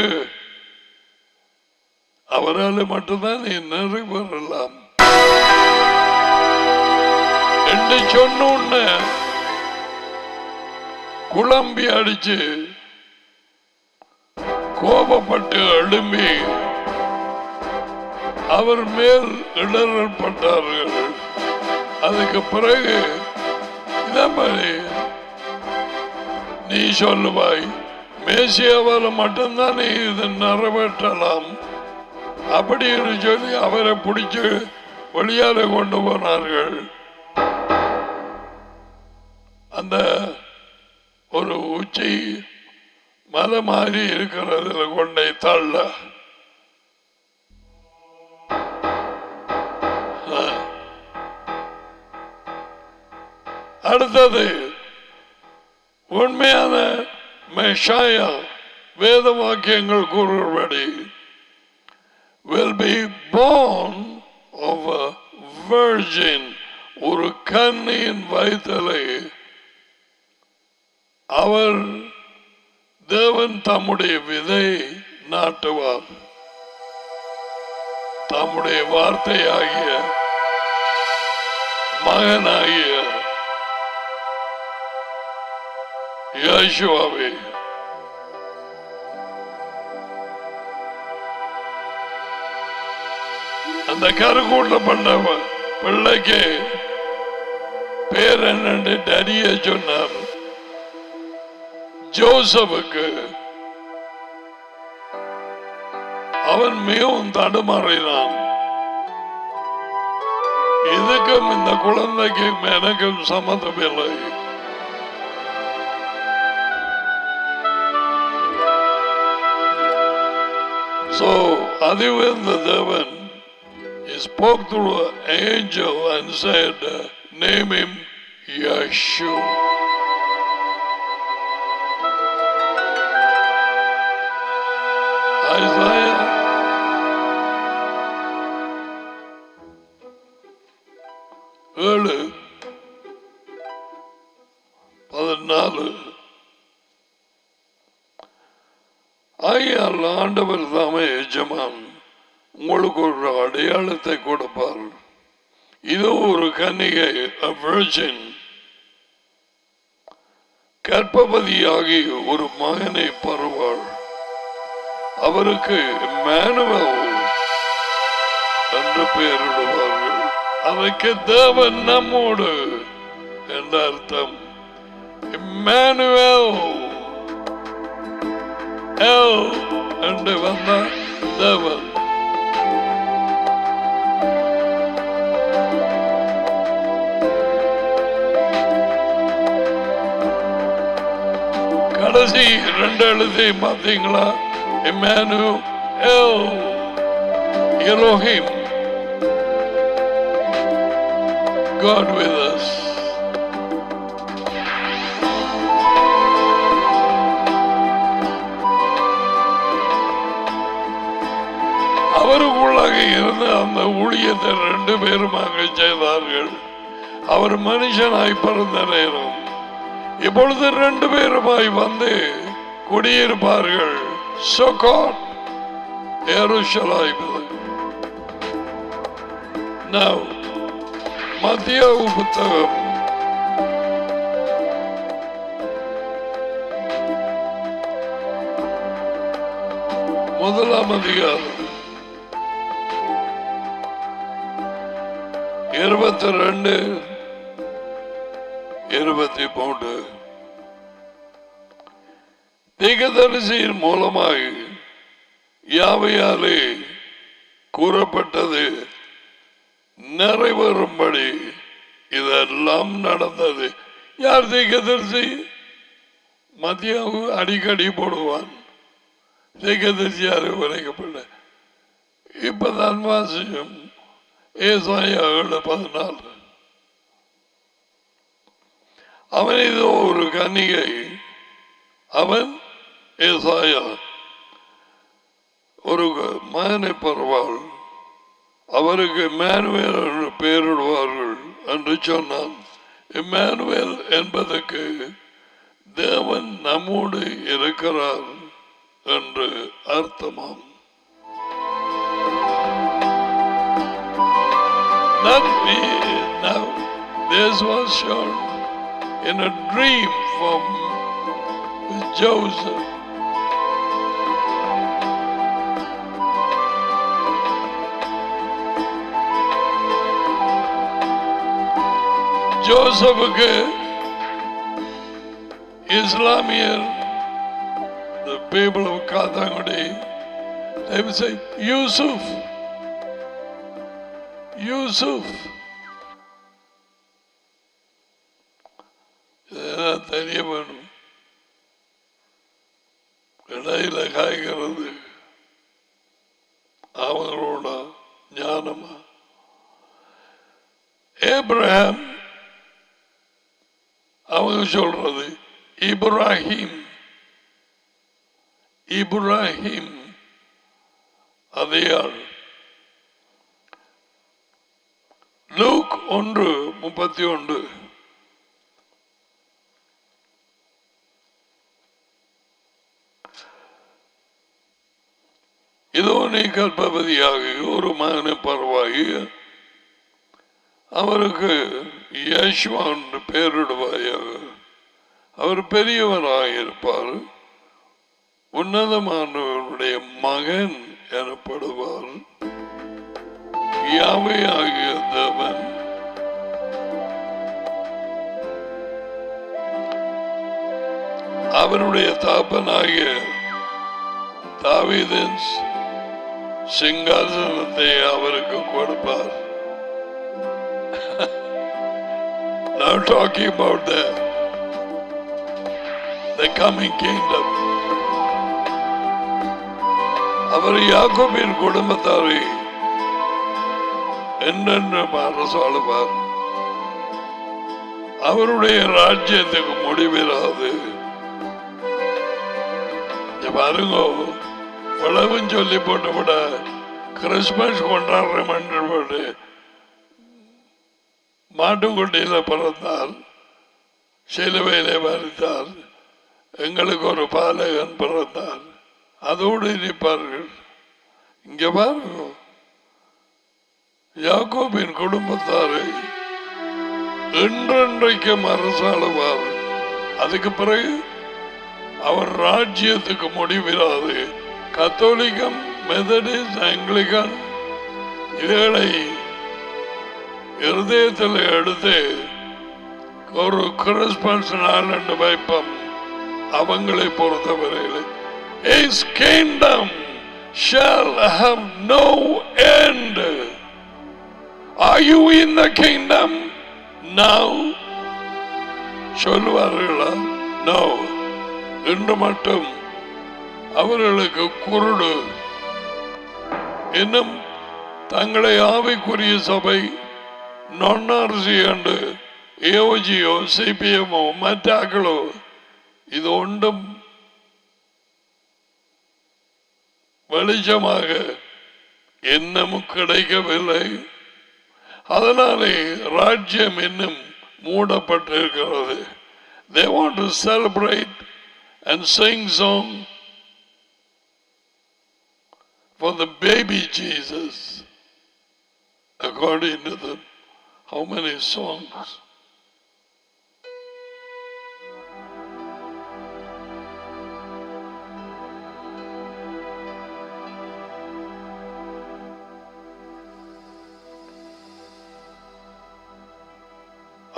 அவரால் மட்டும்தான் நீ நிறைவேறலாம் என்று சொன்ன குழம்பி அடிச்சு கோபப்பட்டு எழும்பி அவர் மேல் இடரப்பட்டார்கள். அதுக்கு பிறகு நீ சொல்லுவாய், மேசியாவால் மட்டும்தான் நீ இதை நிறைவேற்றலாம் அப்படின்னு சொல்லி அவரை பிடிச்சு வெளியால கொண்டு போனார்கள். அந்த ஒரு உச்சி மலை மாதிரி இருக்கிறதுல கொண்டை தள்ள அடுத்தது உண்மையான மெஷாயா வேத வாக்கியங்கள் கூறுபடி will be born of a virgin, ஒரு கன்னியின் வயிற்றிலே அவர் தேவன் தம்முடைய விதை நாட்டுவார். தம்முடைய வார்த்தையாகிய மகனாகிய யேசுவாவே அந்த கருக்கூட்டப்பட்ட பிள்ளைக்கு பேர் என்னன்னு டடிய சொன்னார். ஜோசப்புக்கு அவன் மிகவும் தடுமாறினான். இதுக்கும் இந்த குழந்தைக்கும் எனக்கும் சம்மதமில்லை. அதிவந்த தேவன் he spoke through an angel and said, name him Yeshua. Isaiah 7:14. ஆகையால் ஆண்டவர் தாமே எஜமான் உங்களுக்கு ஒரு அடையாளத்தை கொடுப்பார். இதோ ஒரு கன்னிகை, a virgin, கர்ப்பவதியாகி ஒரு மகனை பெறுவாள். அவருக்கு இம்மானுவேல் என்று பெயரிடுவார்கள். அதற்கு தேவன் நம்மோடு என்ற அர்த்தம். இம்மானுவேல் எல் என்று வந்த தேவன். கடைசி 2 எழுதி பார்த்தீங்களா? Emmanuel, Elohim, God with us. அவருக்குள்ளாக இருந்த அந்த ஊழியத்தை 2 பேருமாக செய்தார்கள். அவர் மனுஷனாய் பிறந்த நேரம் இப்பொழுது 2 பேருமாய் வந்து குடியிருப்பார்கள். Sukkot, Jerusalem. Now, மத்தியாவு புத்தகம் 1 அதிகாரம் 22, 23. தீர்க்கதரிசியின் மூலமாக யாவையாலே கூறப்பட்டது நிறைவேறும்படி இதெல்லாம் நடந்தது. யார் தீர்க்கதரிசி? மத்தியாவு அடிக்கடி போடுவான். தீர்க்கதரிசி யாரு வரைக்கப்பட்ட இப்பதான் வாசியம். ஏசாயா 7:14. அவன் இதோ ஒரு கன்னிகை, அவன் ஏசாயா ஒரு மகனை பெறுவாள், அவருக்கு இம்மானுவேல் என்று பெயரிடுவார்கள் என்று சொன்னான். இம்மானுவேல் என்பதற்கு தேவன் நம்மோடு இருக்கிறார் என்று அர்த்தமாம். Now, this was shown in a dream from Joseph. ஜோசப்புக்கு இஸ்லாமியர், the people of Kathangudi, they would say Yusuf, Yusuf. தெரிய வேணும். இடையில காய்கிறது அவங்களோட ஞானமா. ஏப்ரஹாம் அவங்க சொல்றது இப்ராஹிம், இப்ராஹிம் அதே ஆள். லூக் 1:31. இதோ நீ கர்ப்பவதியாக ஒரு மகனை பெறுவாய், அவருக்கு யேசுவா என்று பெயரிடுவாயாக. அவர் பெரியவராக இருப்பார், உன்னதமானவருடைய மகன் எனப்படுவார். யாவே ஆகிய தேவன் அவருடைய தாப்பனாகிய தாவீதின் சிங்காசனத்தை அவருக்கு கொடுப்பார். Now talking about the coming kingdom. அவர் யாக்கோபின் குடும்பத்தாரை என்னென்ன அரசாளுவார். அவருடைய ராஜ்யத்துக்கு முடிவில்லாது. பாருங்க, உழவும் சொல்லி போட்டு விட கிறிஸ்துமஸ் கொண்டாடுறோம் என்று போட்டு மாட்டுக்குட்டியில பிறந்தார், சிலுவையிலே மரித்தார், எங்களுக்கு ஒரு பாலகன் பிறந்தார், அதோடு இருப்பார்கள். இங்க பாருங்க, யாக்கோபின் குடும்பத்தாரை என்றென்றைக்கும் அரசாளுவார். அதுக்கு பிறகு அவர் ராஜ்யத்துக்கு முடிவில்லாது. கத்தோலிக்கம், மெத்தடிஸ்ட், ஆங்கிலிக்கன் இவைகளை இருதயத்தில் எடுத்து ஒரு கிறிஸ்மஸ் நாள் என்று வைப்போம். அவங்களை பொறுத்தவரையில் His kingdom shall have no end. Are you in the kingdom now? சொல்வார்களா? No. இன்று மட்டும் அவர்களுக்கு குருடு. இன்னும் தங்களை ஆவிக்குரிய சபை நொன்னார்சி என்று ஏஓஜியோ சிபிஎம்மோ மற்றாக்களோ இது ஒன்றும் வெளிச்சமாக இன்னமும் கிடைக்கவில்லை. அதனாலே ராஜ்யம் இன்னும் மூடப்பட்டிருக்கிறது. They want to celebrate and sing song for the baby Jesus. According to them, how many songs?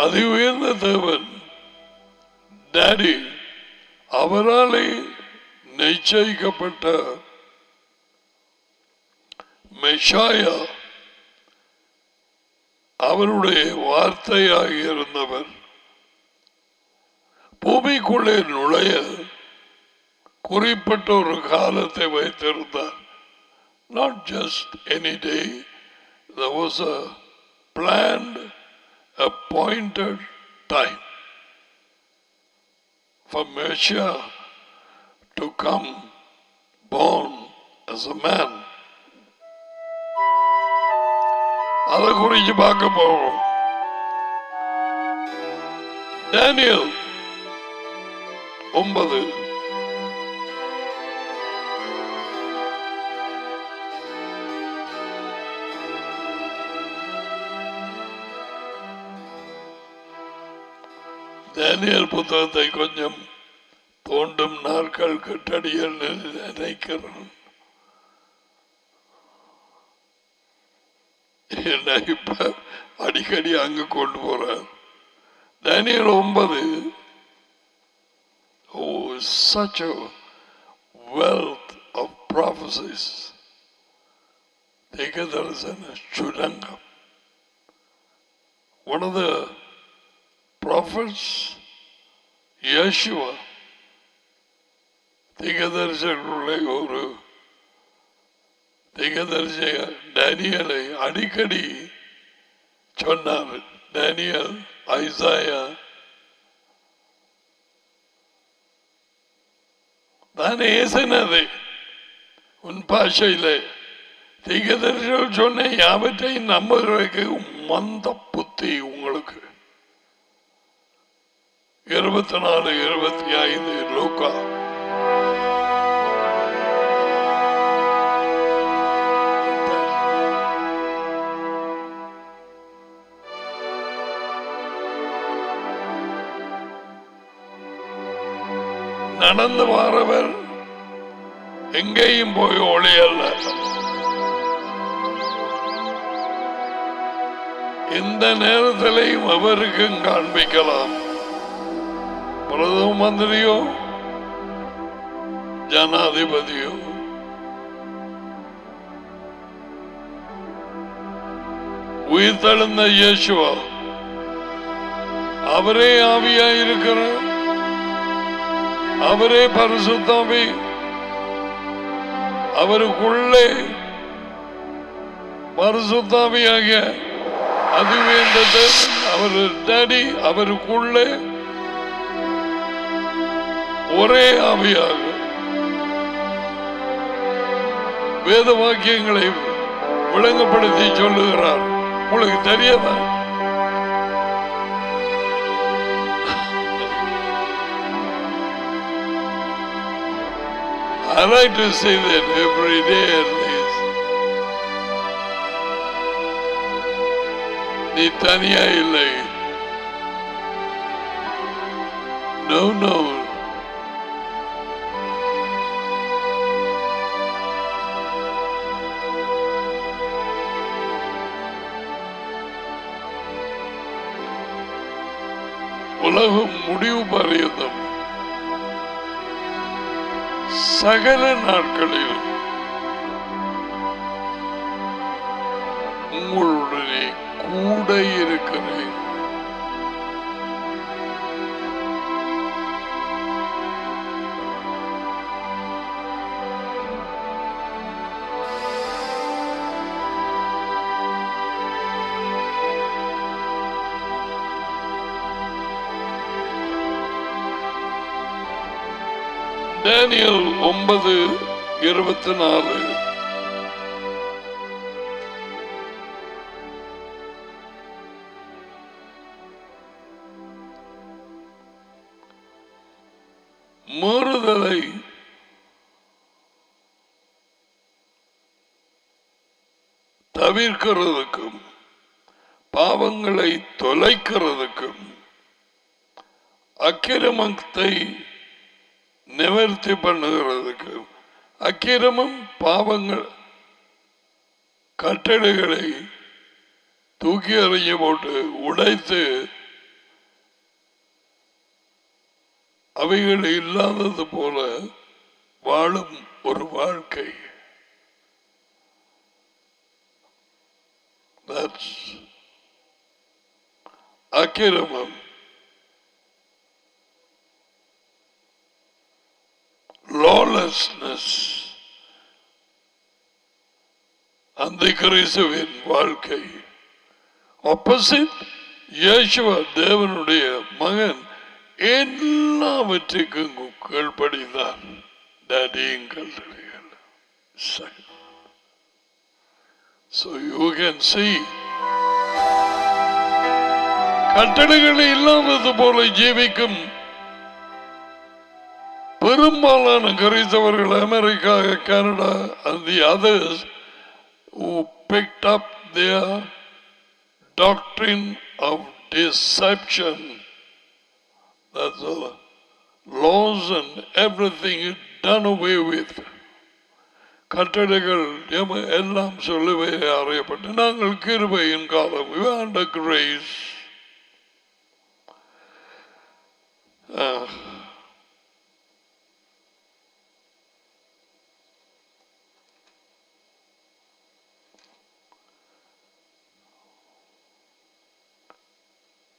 அதி உயர்ந்த தேவன் டாடி அவராலே நிச்சயிக்கப்பட்ட மெஷாயா அவருடைய வார்த்தையாக இருந்தவர் பூமிக்குள்ளே நுழைய குறிப்பிட்ட ஒரு காலத்தை வைத்திருந்தார். Not just any day. There was a planned, appointed time for Messiah to come born as a man. அதை குறித்து பார்க்க போறோம். டேனியல் 9 டேனியல் புத்தகத்தை கொஞ்சம் தோண்டும் நாட்கள் கட்டடியில் நினைக்கிறேன். என்ன இப்ப அடிக்கடி அங்க கொண்டு போறார். Daniel 9. Oh, such a wealth of prophecies. தீர்க்கதரிசன சுரங்கம். One of the prophets, Yeshua, தீர்க்கதரிசனங்களுடைய ஒரு தீர்க்கதரிசி டேனியலை அடிக்கடி சொன்னார். டேனியல், ஐசாயா தான் ஏசினது உன் பாஷையில தீர்க்கதரிசிகள் சொன்ன யாவற்றையும் நம்புறதுக்கு மந்த புத்தி உங்களுக்கு. 24, 25 லூக்கா. நடந்து வாரவர் எங்கேயும் போய் ஒளியல்ல. இந்த நேரத்திலையும் அவருக்கும் காண்பிக்கலாம். பிரதம மந்திரியோ ஜனாதிபதியோ உயிர்த்தெழுந்த இயேசுவா அவரே ஆவியாயிருக்கிறார். அவரே பரிசுத்தாவி, அவருக்குள்ளே பரிசுத்தாவியாகிய அதுவேண்டது அவர் டாடி அவருக்குள்ளே ஒரே ஆவியாக வேத வாக்கியங்களை விளங்கப்படுத்தி சொல்லுகிறார். உங்களுக்கு தெரியாதா? I like to say that every day at least. நீ தனியா இல்லை. No, no. உலகம் முடிவு பரியந்தம் சகல நாட்களில் உங்களுடனே கூட இருக்கிறேன். Daniel 9:24 மாறுதலை தவிர்க்கிறதுக்கும் பாவங்களை தொலைக்கிறதுக்கும் அக்கிரமத்தை நிவர்த்தி பண்ணுகிறதுக்கு அக்கிரமம் பாவங்கள் கட்டளைகளை தூக்கி எறிஞ்சு போட்டு உடைத்து அவைகள் இல்லாதது போல வாழும் ஒரு வாழ்க்கை. அக்கிரமம் lawlessness அந்த கிறிஸ்துவின் வாழ்க்கை. ஆப்போசிட் இயேசுவ தேவனுடைய மகன் எல்லாவற்றுக்கும் கீழ்ப்படிந்தார். டாடியும் கட்டளைகள். So you can see கட்டளைகள் இல்லாதது போல ஜீவிக்கும் பெரும்பாலான கிறிஸ்தவர்கள் America, Canada and the others who picked up their doctrine of deception, that's all, laws and everything done away with. கட்டளைகள் எல்லாம் சொல்லவே அறியப்பட்டு நாங்கள் கிருபையின் காலம், we are under grace.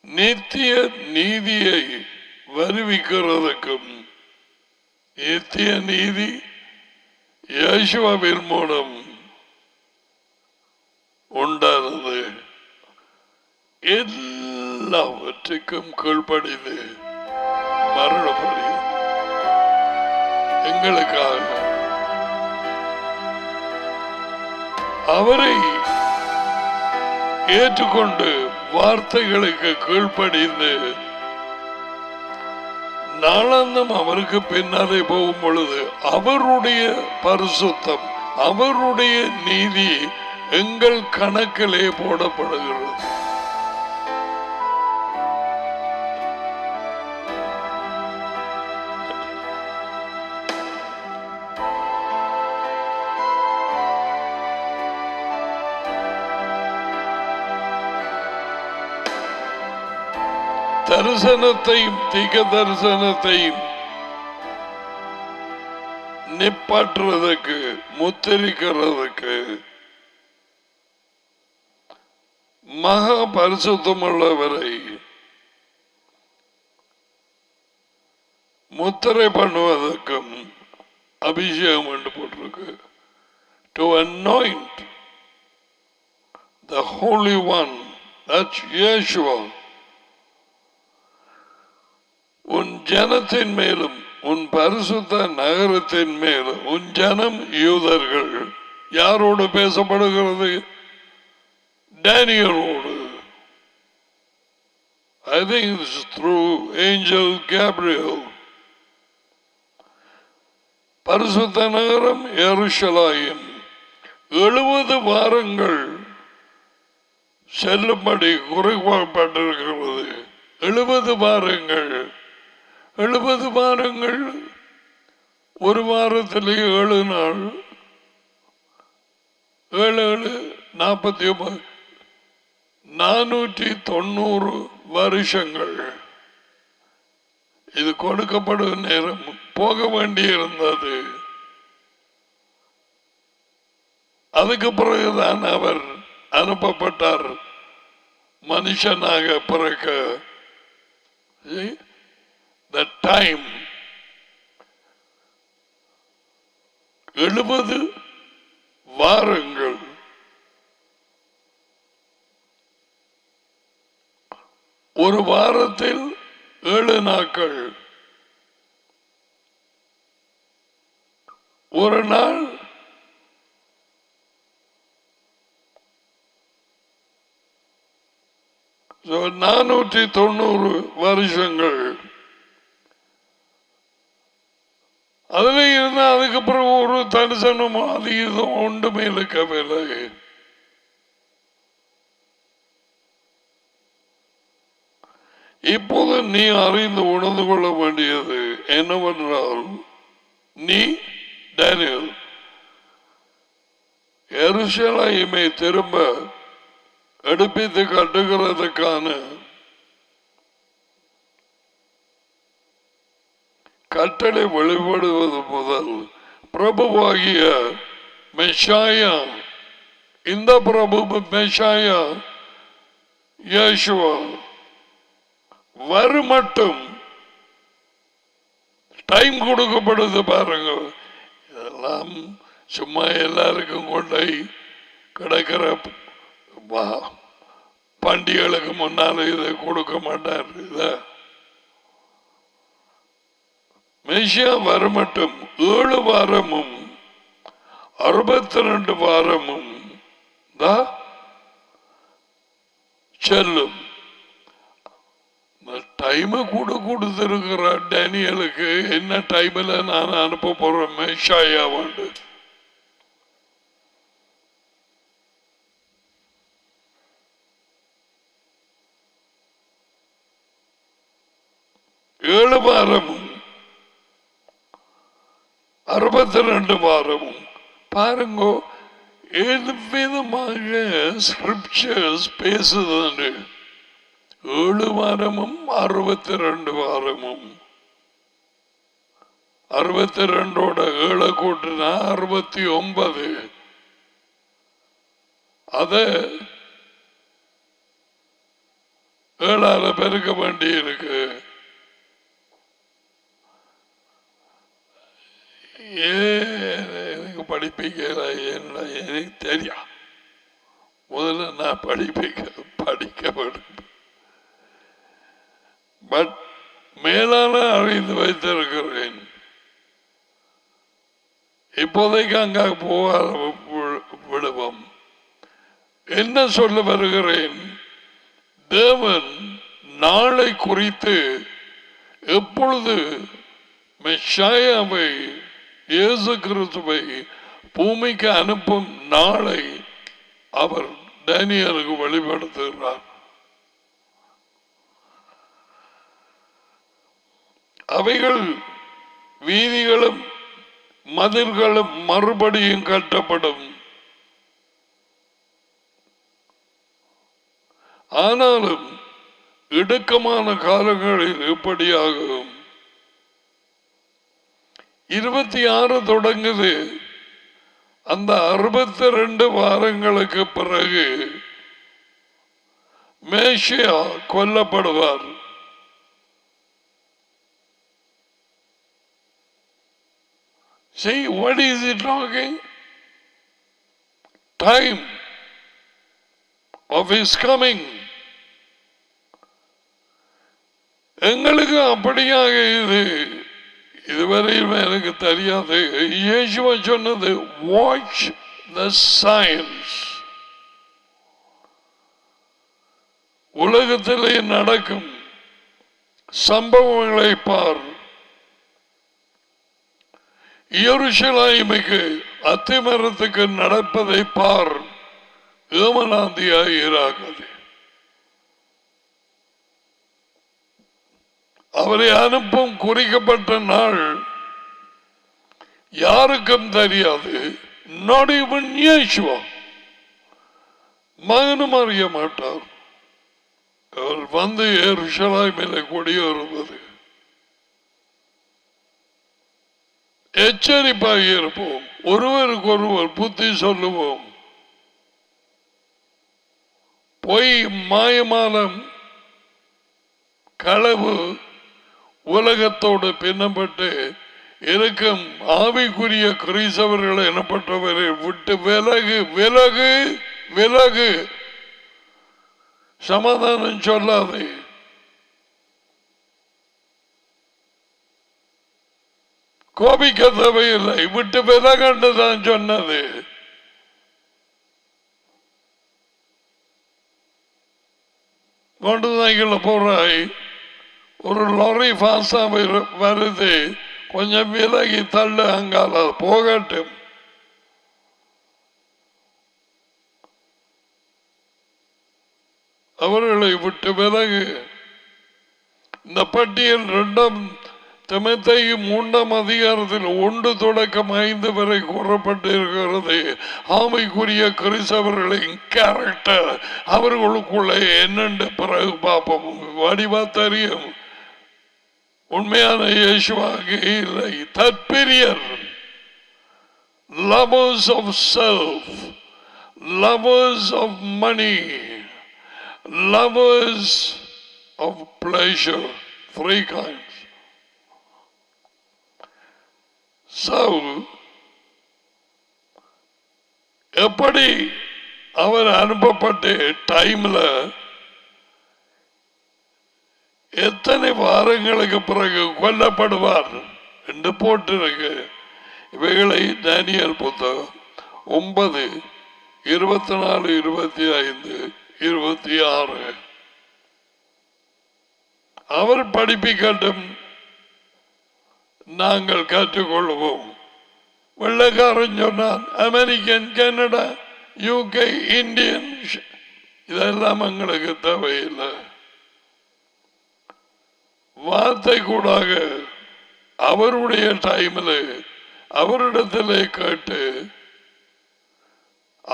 நித்திய நீதியை வருவிக்கிறதுக்கும் நித்திய நீதி இயேசுவின் மூலம் உண்டானது எல்லாவற்றுக்கும் கீழ்ப்படிந்து மரணப்படி எங்களுக்காக அவரை ஏற்றுக்கொண்டு வார்த்தைகளுக்கு கீழ்ப்படிந்து நாளாந்தம் அவருக்கு பின்னாலே போகும் பொழுது அவருடைய பரிசுத்தம், அவருடைய நீதி எங்கள் கணக்கிலே போடப்படுகிறது. தரிசனத்தையும் தீக தரிசனத்தையும் நிப்பாற்றுவதற்கு முத்திரிக்கிறதுக்கு மகா பரிசுத்தமுள்ளவரை முத்திரை பண்ணுவதற்கும் அபிஷேகம் என்று போட்டிருக்கு. to anoint the Holy One, that's Yeshua. உன் ஜனத்தின் மேலும் உன் பரிசுத்த நகரத்தின் மேலும் உன் ஜனம் யூதர்கள் யாரோடு பேசப்படுகிறது? டேனியலோடு. I think it's through angel Gabriel. பரிசுத்த நகரம் எருசலேம் 70 வாரங்கள் செல்லும்படி குறிப்பிடப்பட்டிருக்கிறது. 70 வாரங்கள். 70 வாரங்கள், ஒரு வாரத்திலே 7 நாள், 7 49, 490 வருஷங்கள். இது கொடுக்கப்படும் நேரம் போக வேண்டியிருந்தது. அதுக்கு பிறகுதான் அவர் அனுப்பப்பட்டார் மனுஷனாக பிறக்க. The time 70 வாரங்கள். ஒரு வாரத்தில் 7 நாட்கள். ஒரு நாள் 490 வருஷங்கள். அதுல இருந்தா அதுக்கப்புறம் ஒரு தரிசனம் அது இது ஒன்றுமே இருக்கவில்லை. இப்போது நீ அறிந்து உணர்ந்து கொள்ள வேண்டியது என்னவென்றால், நீ டேனியல் எருசலேமை திரும்ப எடுப்பித்து கட்டுகிறதுக்கான கட்டளை வெளிப்படுவது முதல் பிரபுவாகிய மெஷாயா, இந்த பிரபு மெஷாயா யேசுவா வருமட்டும் டைம் கொடுக்கப்படுது. பாருங்க, இதெல்லாம் சும்மா எல்லாருக்கும் கொண்டை கிடைக்கிற பண்டிகைகளுக்கு முன்னால இதை கொடுக்க மாட்டார். இத மெஷியா வருமட்டும் 7 வாரமும் 62 வாரமும் செல்லும். டைம் கூட கொடுத்திருக்கிறார் டேனியலுக்கு. என்ன டைம்ல நான் அனுப்ப போறேன் மெஷாயா வந்து. ஏழு வாரமும் 62 வாரமும். பாருங்க ஏழு விதமாக ஸ்கிரிப்சர்ஸ் பேசுது. 7 வாரமும் 62 வாரமும். 62 7 கூட்டினா 69. அத 7 பெருக்க வேண்டி இருக்கு. எனக்கு படிப்பிக்கல, எனக்கு தெரியும். முதல்ல நான் படிக்க வேண்டும். பட் மேலான அறிந்து வைத்திருக்கிறேன். இப்போதைக்கு அங்க போக விடுவோம். என்ன சொல்ல வருகிறேன்? தேவன் நாளை குறித்து எப்பொழுது மெஷாயாவை இயேசு கிறிஸ்துவை பூமிக்கு அனுப்பும் நாளை அவர் டேனியலுக்கு வெளிப்படுத்துகிறார். அவைகள் வீதிகளும் மதில்களும் மறுபடியும் கட்டப்படும். ஆனாலும் இடுக்கமான காலங்களில் இப்படியாகும். 26 தொடங்குது. அந்த 62 வாரங்களுக்கு பிறகு மேஷியா கொல்லப்படுவார். See, what is he talking? time of his coming. எங்களுக்கு அப்படியாக இதுவரையும் எனக்கு தெரியாது. இயேசுவா சொன்னது watch the signs. உலகத்திலே நடக்கும் சம்பவங்களை பார். எருசலேமுக்கு அத்திமரத்துக்கு நடப்பதை பார். ஏமனாந்தியாய் இராகாது. அவரை அனுப்பும் குறிக்கப்பட்ட நாள் யாருக்கும் தெரியாது. not even இயேசுவா மகனும் அறிய மாட்டார். அவர் வந்து எருசலேமிலே குடியேறுவது. எச்சரிப்பாக இருப்போம். ஒருவருக்கு ஒருவர் புத்தி சொல்லுவோம். பொய் மாயமாலம் களவு உலகத்தோடு பின்னப்பட்டு இருக்கும் ஆவிக்குரிய கிறிஸ்தவர்கள் எனப்பட்டவரை விட்டு விலகு விலகு விலகு. சமாதானம் சொல்லாதே. கோபிக்க தேவையில்லை. விட்டு விலகண்டுதான் சொன்னது. கொண்டு சைக்கிள் போறாய். ஒரு லாரி பாசா வருது. கொஞ்சம் விலகி தள்ளு. அங்கால போகட்டும். அவர்களை விட்டு விலகு. இந்த பட்டியல் 2 தீமோத்தேயு 3 அதிகாரத்தில் 1 தொடக்கம் 5 வரை கூறப்பட்டிருக்கிறது. ஆவிக்குரிய கிறிஸ்தவர்களின் கேரக்டர் அவர்களுக்குள்ளே என்னென்று பிறகு பார்ப்போம். வடிவா தெரியும். உண்மையான இயேசுவாக இல்லை. தற்பிரியர், lovers of self, lovers of money, lovers of pleasure, 3 kinds. So, எப்படி அவர் அனுப்பப்பட்ட டைம்ல எத்தனை வாரங்களுக்கு பிறகு கொல்லப்படுவார் என்று போட்டிருக்கு. இவைகளை தானியேல் புத்தகம் 9, 24, 25, 26 அவர் படிப்பிக்கட்டும். நாங்கள் கற்றுக்கொள்வோம். வெள்ளக்காரன் சொன்னான். அமெரிக்கன், கனடா, யூகே, இந்தியன், இதெல்லாம் எங்களுக்கு தேவையில்லை. வார்த்தை கூடாக அவருடைய டைமில் அவரிடத்திலே கேட்டு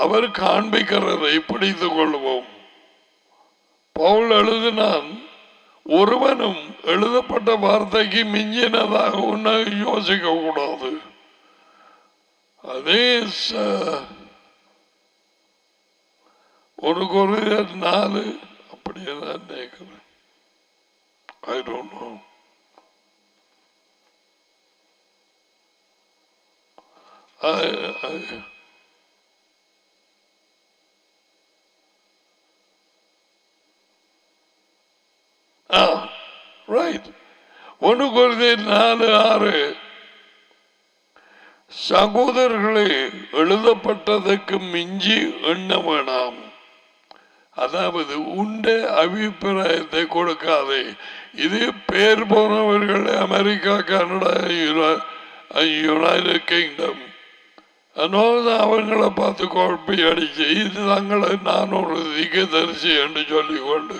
அவர் காண்பிக்கிறதை பிடித்து கொள்வோம். பவுல் எழுதினான், ஒருவனும் எழுதப்பட்ட வார்த்தைக்கு மிஞ்சினதாக ஒன்றை யோசிக்க கூடாது. அதே 1 கொரிந்தியர் 4 அப்படியே நான் நினைக்கிறேன். I don't know. Right. 1 கொரிந்தியர் 4:6 சகோதரர்களே, எழுதப்பட்டதற்கு மிஞ்சி எண்ண வேணாம். அதாவது உண்ட அபிப்பிராயத்தை கொடுக்காதே. இது பேர் போனவர்கள் அமெரிக்கா, கனடா, யுனைடெட் கிங்டம் அவங்களை பார்த்து குழப்பி அடிச்சு இது தங்களை நான் ஒரு திகதரிசி என்று சொல்லிக்கொண்டு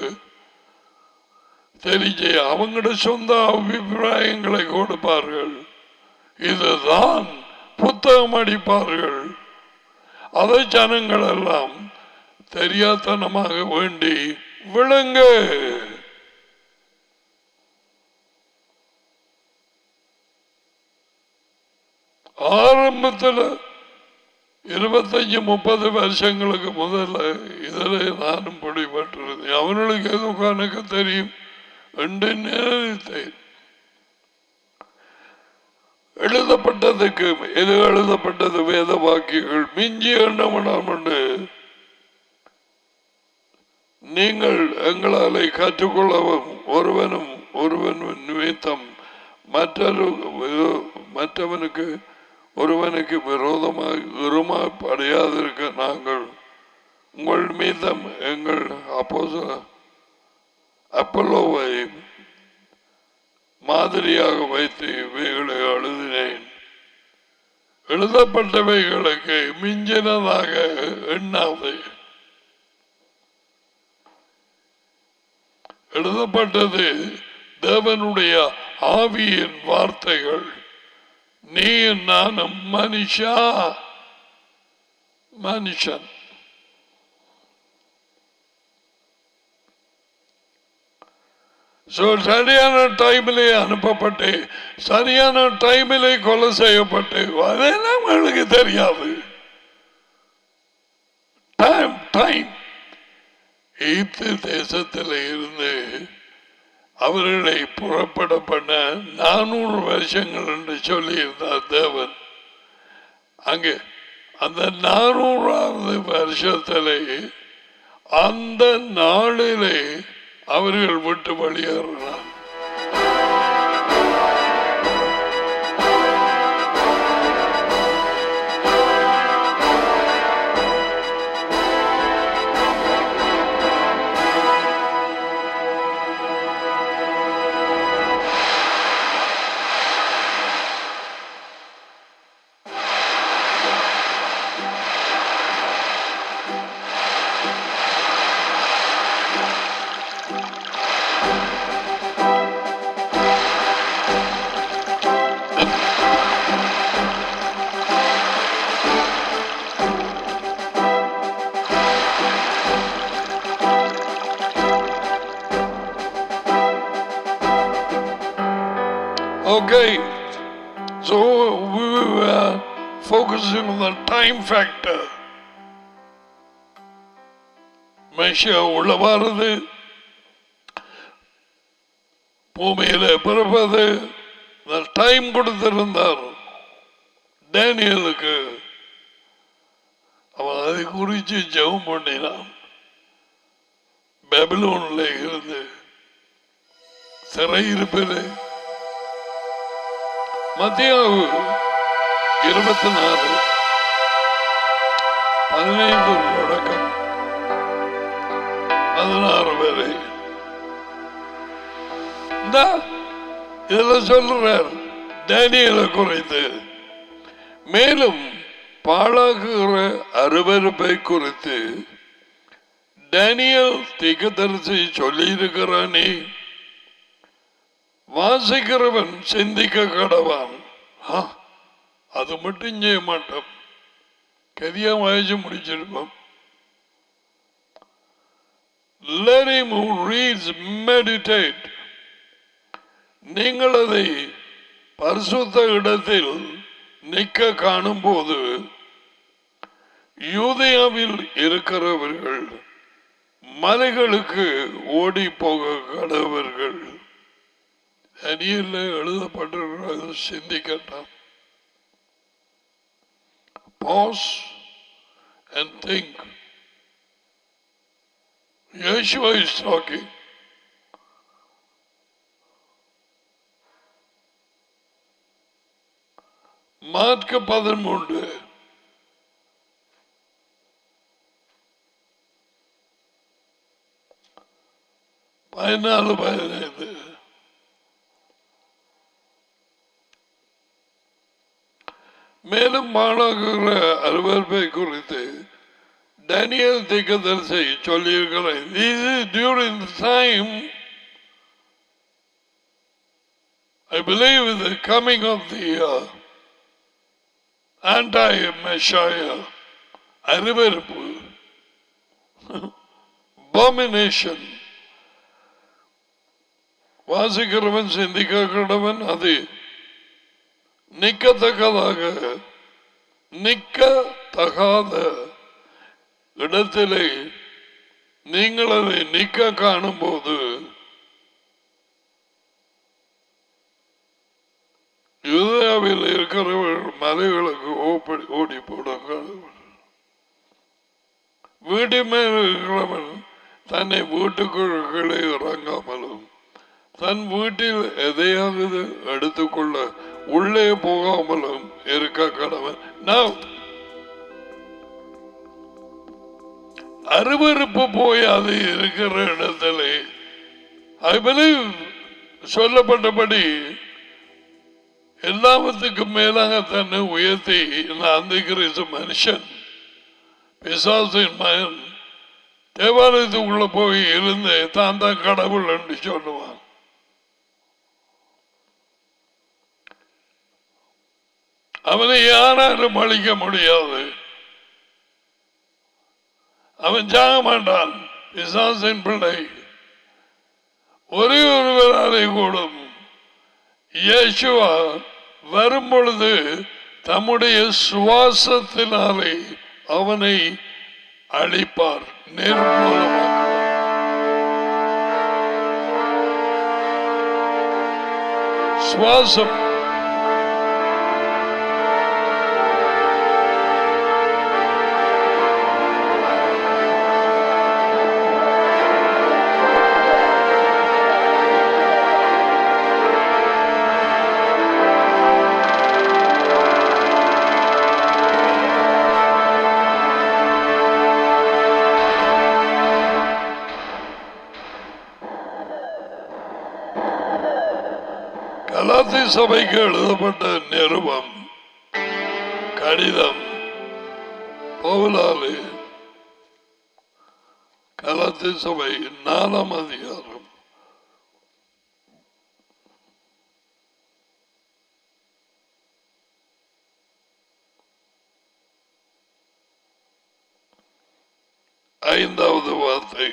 தெரிஞ்சு அவங்களோட சொந்த அபிப்பிராயங்களை கொடுப்பார்கள். இதுதான் புத்தகம் அடிப்பார்கள். அதை ஜனங்கள் எல்லாம் தெரியாதனமாக வேண்டி விளங்க. ஆரம்பத்தில் 25-30 வருஷங்களுக்கு முதல்ல இதில் நானும் பிடிபட்டிருந்தேன். அவர்களுக்கு ஏதோ கணக்கு தெரியும் என்று நினைத்தேன். எழுதப்பட்டதுக்கு எது எழுதப்பட்டது வேத வாக்கியங்கள் மிஞ்சி எண்ணம் உண்டு. நீங்கள் எங்களாலே கற்றுக்கொள்ளவும் ஒருவன் நிமித்தம் மற்றவனுக்கு ஒருவனுக்கு விரோதமாக அடையாதிருக்க நாங்கள் உங்கள் மீதம் எங்கள் அப்பல்லோவை மாதிரியாக வைத்து இவைகளை எழுதினேன். எழுதப்பட்டவைகளுக்கு மிஞ்சினதாக எண்ணாது. எழுதப்பட்டது தேவனுடைய ஆவியின் வார்த்தைகள். நீ நானும் மனுஷன். சரியான டைமிலே அனுப்பப்பட்டு சரியான டைமிலே கொலை செய்யப்பட்டு அதெல்லாம் உங்களுக்கு தெரியாது. டைம் ஈப்து தேசத்தில் இருந்து அவர்களை புறப்பட பண்ண 400 வருஷங்கள் என்று சொல்லி இருந்தார் தேவன். அங்கே அந்த 400வது வருஷத்திலே அந்த நாளிலே அவர்கள் விட்டு வெளியேறினார். Okay, so we were focusing on the time factor. Messiah உள்ளவாரது பூமியில பிறப்பது டைம் கொடுத்திருந்தார் டேனியலுக்கு. அவன் அதை குறித்து ஜெபம் பண்ணினான். பாபிலோன்ல இருந்து சிறையிருப்பில் மத்தியாவு 24 15 தொடக்கம் 16 வரை இதெல்லாம் சொல்றார் டேனியலை குறித்து. மேலும் பாழாகுகிற அருவருப்பை குறித்து டேனியல் தீர்க்கதரிசி சொல்லி இருக்கிறானே, வாசிக்கிறவன் சிந்திக்க கடவான். அது மட்டும் செய்ய மாட்டோம், கதியா வாய்ச்சி முடிச்சிருப்போம். Let him who reads meditate. நீங்கள் அதை பரிசுத்த இடத்தில் நிற்க காணும் போது யூதேயாவில் இருக்கிறவர்கள் மலைகளுக்கு ஓடி போக கடவர்கள். அடியில் எழுதப்பட்டிருக்கிறது, சிந்திக்கட்டாம். Pause and think. Yeshua is talking. Mark 13 14-15. மேலும் மாணாக்குற அருவருப்பை குறித்து டேனியல் தீர்க்கதரிசி சொல்லியிருக்கிறார். This is during the time, I believe, the coming of the anti-Messiah, அருவருப்பு, abomination. வாசிக்கிறவன் சிந்திக்க கடவன். அது நிற்கத்தக்கதாக நிற்கத்தகாத இடத்திலே நீங்கள் அதை நிற்க காணும் போது யூதேயாவில் இருக்கிறவர்கள் மலைகளுக்கு ஓடி போடுங்கள். வீட்டு மேல் இருக்கிறவன் தன்னை வீட்டுக்குள்ளே இறங்காமலும் தன் வீட்டில் எதையாவது எடுத்துக்கொள்ள உள்ளே போகாமலும் இருக்க கடவன். அருவருப்பு போய் அது இருக்கிற இடத்துல I believe சொல்லப்பட்டபடி எல்லாத்துக்கும் மேலாக தன்னை உயர்த்தி அந்த கிறிஸ்து மனுஷன் பிசாசின் மகன் தேவாலயத்துக்குள்ள போய் இருந்து தான் தான் கடவுள் என்று சொல்லுவான். அவனை யாராலும் அழிக்க முடியாது. அவன் சாக மாட்டான். பிசாசின் பிள்ளை ஒரே ஒருவராலே கூடும். இயேசுவா வரும் பொழுது தம்முடைய சுவாசத்தினாலே அவனை அழிப்பார், நிர்மூலமாக்குவார். சுவாசம் கலாத்தி சபைக்கு எழுதப்பட்ட நிருபம் கடிதம் பவுலாலே கலாத்தி சபை 4ஆம் அதிகாரம் 5வது வார்த்தை.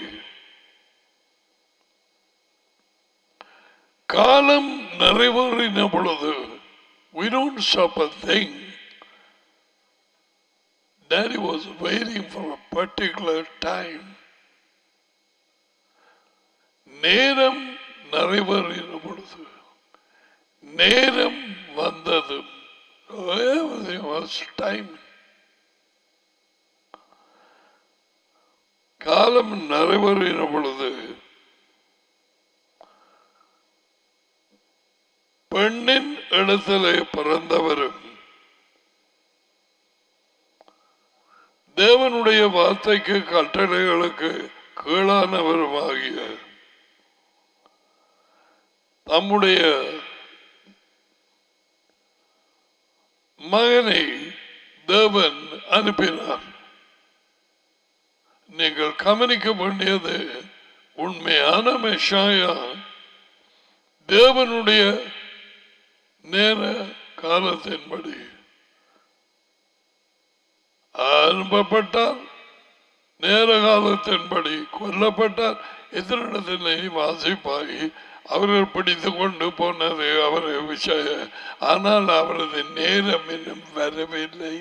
காலம் நிறைவேறின பொழுது we don't stop a thing. Daddy was waiting for a particular time. நேரம் நிறைவேறின பொழுது நேரம் வந்தது. Everything was time. காலம் நிறைவேறின பொழுது பெண்ணின் இடத்திலே பிறந்தவரும் தேவனுடைய வார்த்தைக்கு கட்டளைகளுக்கு கீழானவருமாகிய தம்முடைய மகனை தேவன் அனுப்பினார். நீங்கள் கவனிக்க வேண்டியது உண்மையான மெஷாயா தேவனுடைய நேர காலத்தின்படி அனுப்பப்பட்டார். நேர காலத்தின்படி கொல்லப்பட்டார். எதிரிடத்திலே வாசிப்பாய் அவர்கள் பிடித்து கொண்டு போனது அவரது விஷயம். ஆனால் அவரது நேரம் இன்னும் வரவில்லை.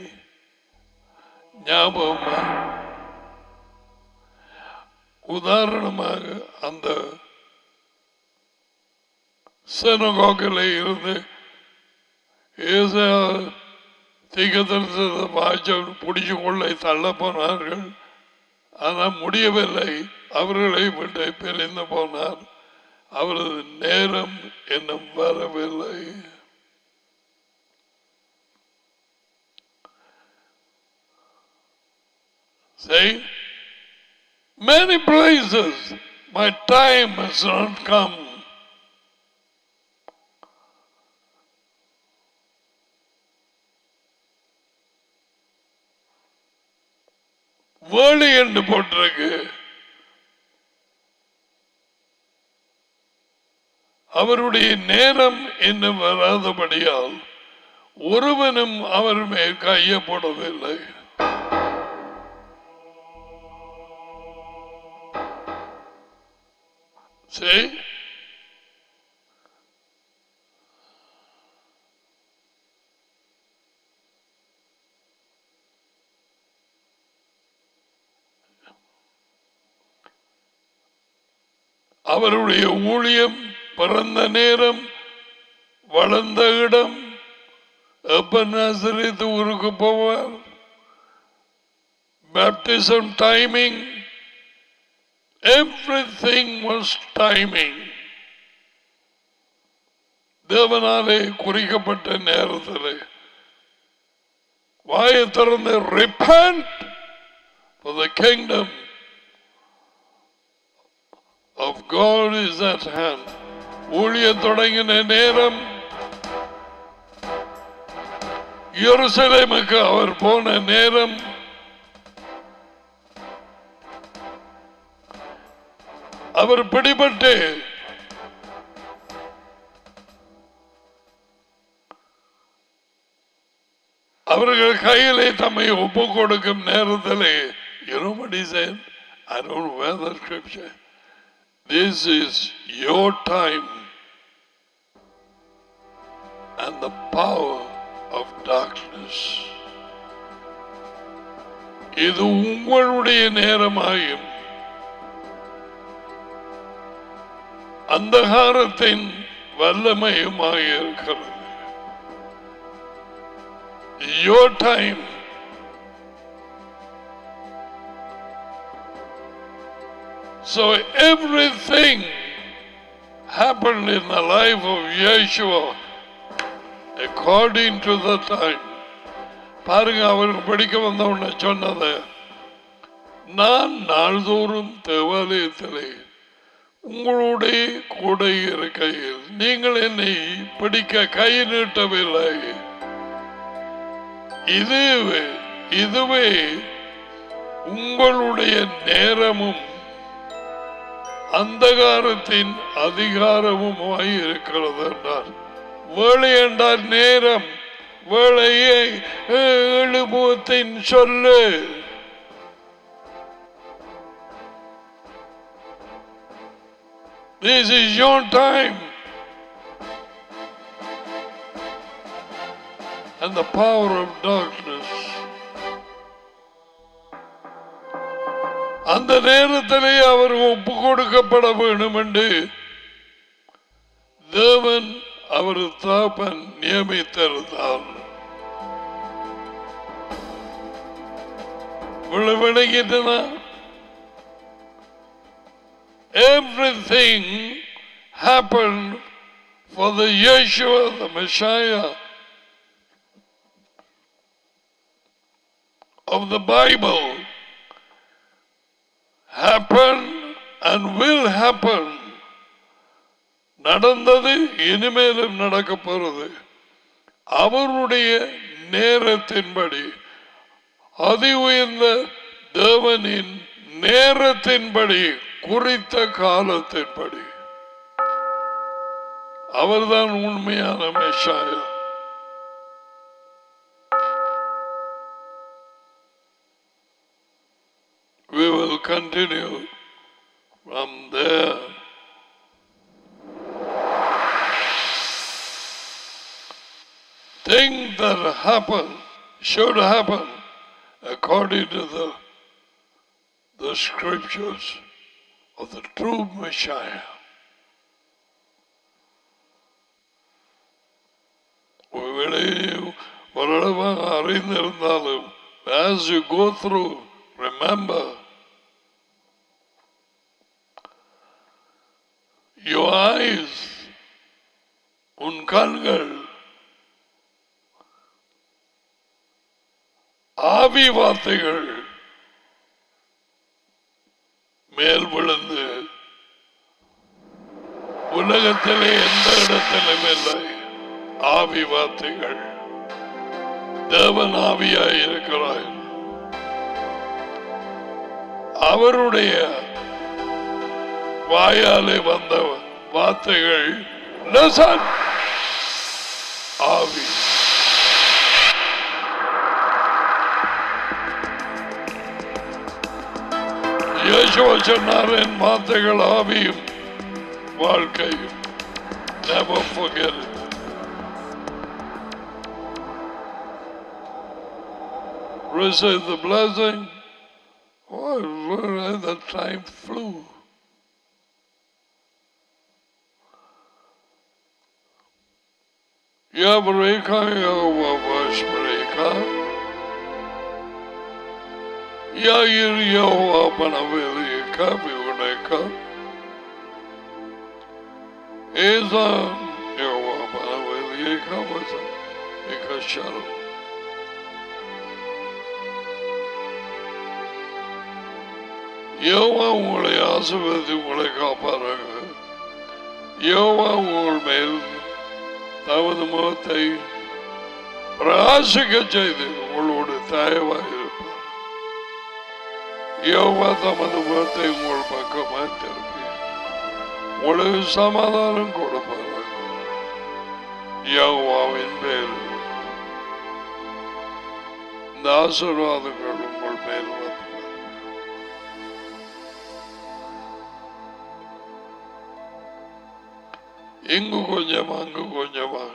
ஞாபகமா? உதாரணமாக அந்த சினகோகிலே இருந்து தீர்க்கதரிசனத்தை வாய்ச்ச பிடிச்சு கொள்ள தள்ள போனார்கள். ஆனால் முடியவில்லை. அவர்களை விட்டு பிரிந்து போனார். அவரது நேரம் இன்னும் வரவில்லை. Say, many places my time has not come. வேலை என்று போட்டிருக்கு. அவருடைய நேரம் இன்னும் வராதபடியால் ஒருவனும் அவர் மேல் கையப்படவில்லை. சரி, அவருடைய ஊழியம் பிறந்த நேரம், வளர்ந்த இடம், எப்ப நாசரேத்து ஊருக்கு போவார்? Baptism timing, everything was timing. தேவனாலே குறிக்கப்பட்ட நேரத்தில் வாயை திறந்து repent for the kingdom of God is at hand. ஊழிய தொடங்கின நேரம், எருசலேமுக்கு அவர் போன நேரம், அவர் பிடிபட்டு அவர்கள் கையிலே தம்மை ஒப்பு கொடுக்கும் நேரத்திலே, you know what he said? I don't know where the scripture. This is your time and the power of darkness. இது உங்களுடைய நேரமாயும் அந்தகாரத்தின் வல்லமையுமாயிருக்கிறது. Your time. So everything happened in the life of Yeshua according to the time. பாருங்க, அவருக்கு படிக்க வந்தவன சொன்னது, நான் நாள்தோறும் தேவாலயத்திலே உங்களுடைய கூட இருக்கையில் நீங்கள் என்னை பிடிக்க கை நீட்டவில்லை. இதுவே உங்களுடைய நேரமும் அந்தகாரத்தின் அதிகாரமுமாய் இருக்கிறது என்றார். வேளை என்றார் நேரம், வேளையை எழுபத்தின் சொல்லு. This is your time. And the power of darkness. அந்த நேரத்திலே அவர் ஒப்பு கொடுக்கப்பட வேண்டும் என்று தேவன் அவர் தாப்பன் நியமித்திருந்தார். விளங்கிட்டனா? Everything happened for the Yeshua, the Messiah of the Bible, happened and will happen. நடந்தது, இனிமேலும் நடக்க போறது. அவருடைய நேரத்தின்படி, அதி உயர்ந்த தேவனின் நேரத்தின்படி, குறித்த காலத்தின்படி. அவர்தான் உண்மையான மெஷாயா. We will continue from there. Things that happen should happen according to the scriptures of the true Messiah. As you go through, remember, your eyes, உன் கண்கள் ஆவி வார்த்தைகள் மேல் விழுந்து உலகத்திலே எந்த இடத்திலும் இல்லை. ஆவி வார்த்தைகள், தேவன் ஆவியாய் இருக்கிறார். அவருடைய வாயாலே வந்த வார்த்தைகள் ஆவி. இயேசுவ சொன்னார், என் வார்த்தைகள் ஆவியும் வாழ்க்கையும். Never forget it. Receive the blessing. Oh, the time flew. Yavreka Yavashbreka Yair Yahwa Panavelika Viguneka Eza Yahwa Panavelika was a shadow. யோவா உங்களை ஆசீர்வதித்து உங்களை காப்பாராக. யோவா உங்கள் மேல் தமது முகத்தை பிரகாசிக்க செய்து உங்களோடு தயவாக இருப்பார். யோவா தமது முகத்தை உங்கள் பக்கமாக திருப்பி உங்களுக்கு சமாதானம் கொடுப்பாராக. யோவாவின் பேர் இந்த ஆசீர்வாதங்கள் உங்கள் மேல் வந்து இங்கு கொஞ்சம் அங்கு கொஞ்சமாக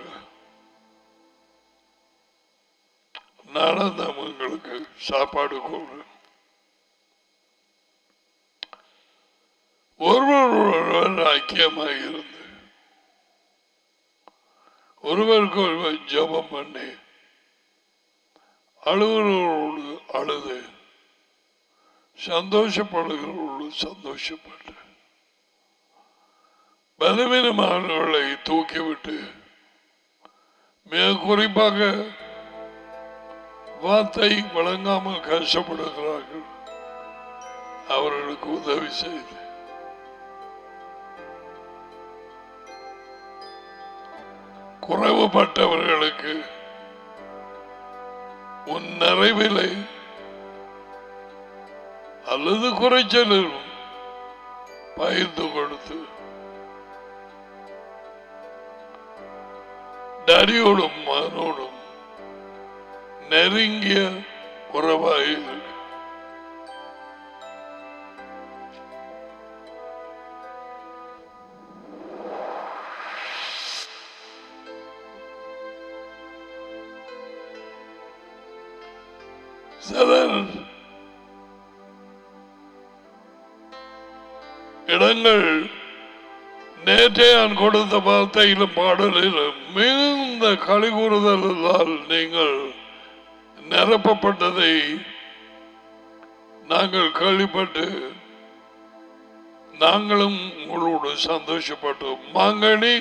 நடந்தவங்களுக்கு சாப்பாடு கொடு. ஒருவர் ஐக்கியமாக இருந்து ஒருவருக்கு ஒருவர் ஜெபம் பண்ணி அழுகிறவர்களோடு அழுது சந்தோஷப்படுகிறவர்களோடு சந்தோஷப்பட்டு பலவீனமானவர்களை தூக்கிவிட்டு மிக குறிப்பாக வார்த்தை வழங்காமல் கஷ்டப்படுகிறார்கள் அவர்களுக்கு உதவி செய்து குறைவுபட்டவர்களுக்கு உன் நிறைவிலை அல்லது குறைச்சலும் பகிர்ந்து கொடுத்து டடியோடும் மகனோடும் நெருங்கிய உறவாய் சிலர் இடங்கள் நேற்றே நான் கொடுத்த வார்த்தையிலும் பாடலிலும் மிகுந்த களி கூறுதலால் நீங்கள் நிரப்பப்பட்டதை நாங்கள் கேள்விப்பட்டு நாங்களும் உங்களோடு சந்தோஷப்பட்டோம். மாங்கனி,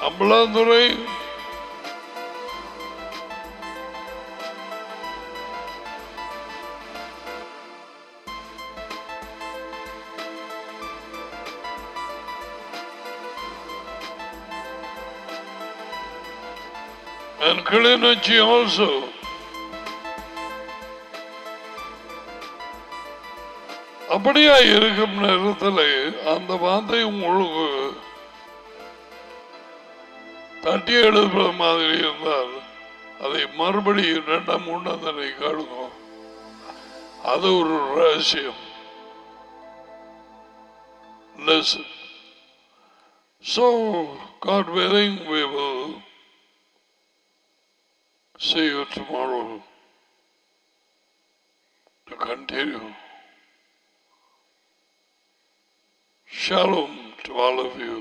அம்பலாந்துறை, and Kilinochi also. அப்படியா இருக்கும் நேரத்தில் அந்த வார்த்தை உங்களுக்கு தட்டி எழுதுற மாதிரி இருந்தால் அதை மறுபடியும் 2-3 தடவை கேளுங்க. அது ஒரு ரகசியம். Listen. So, God willing, we will see you tomorrow to continue. Shalom to all of you.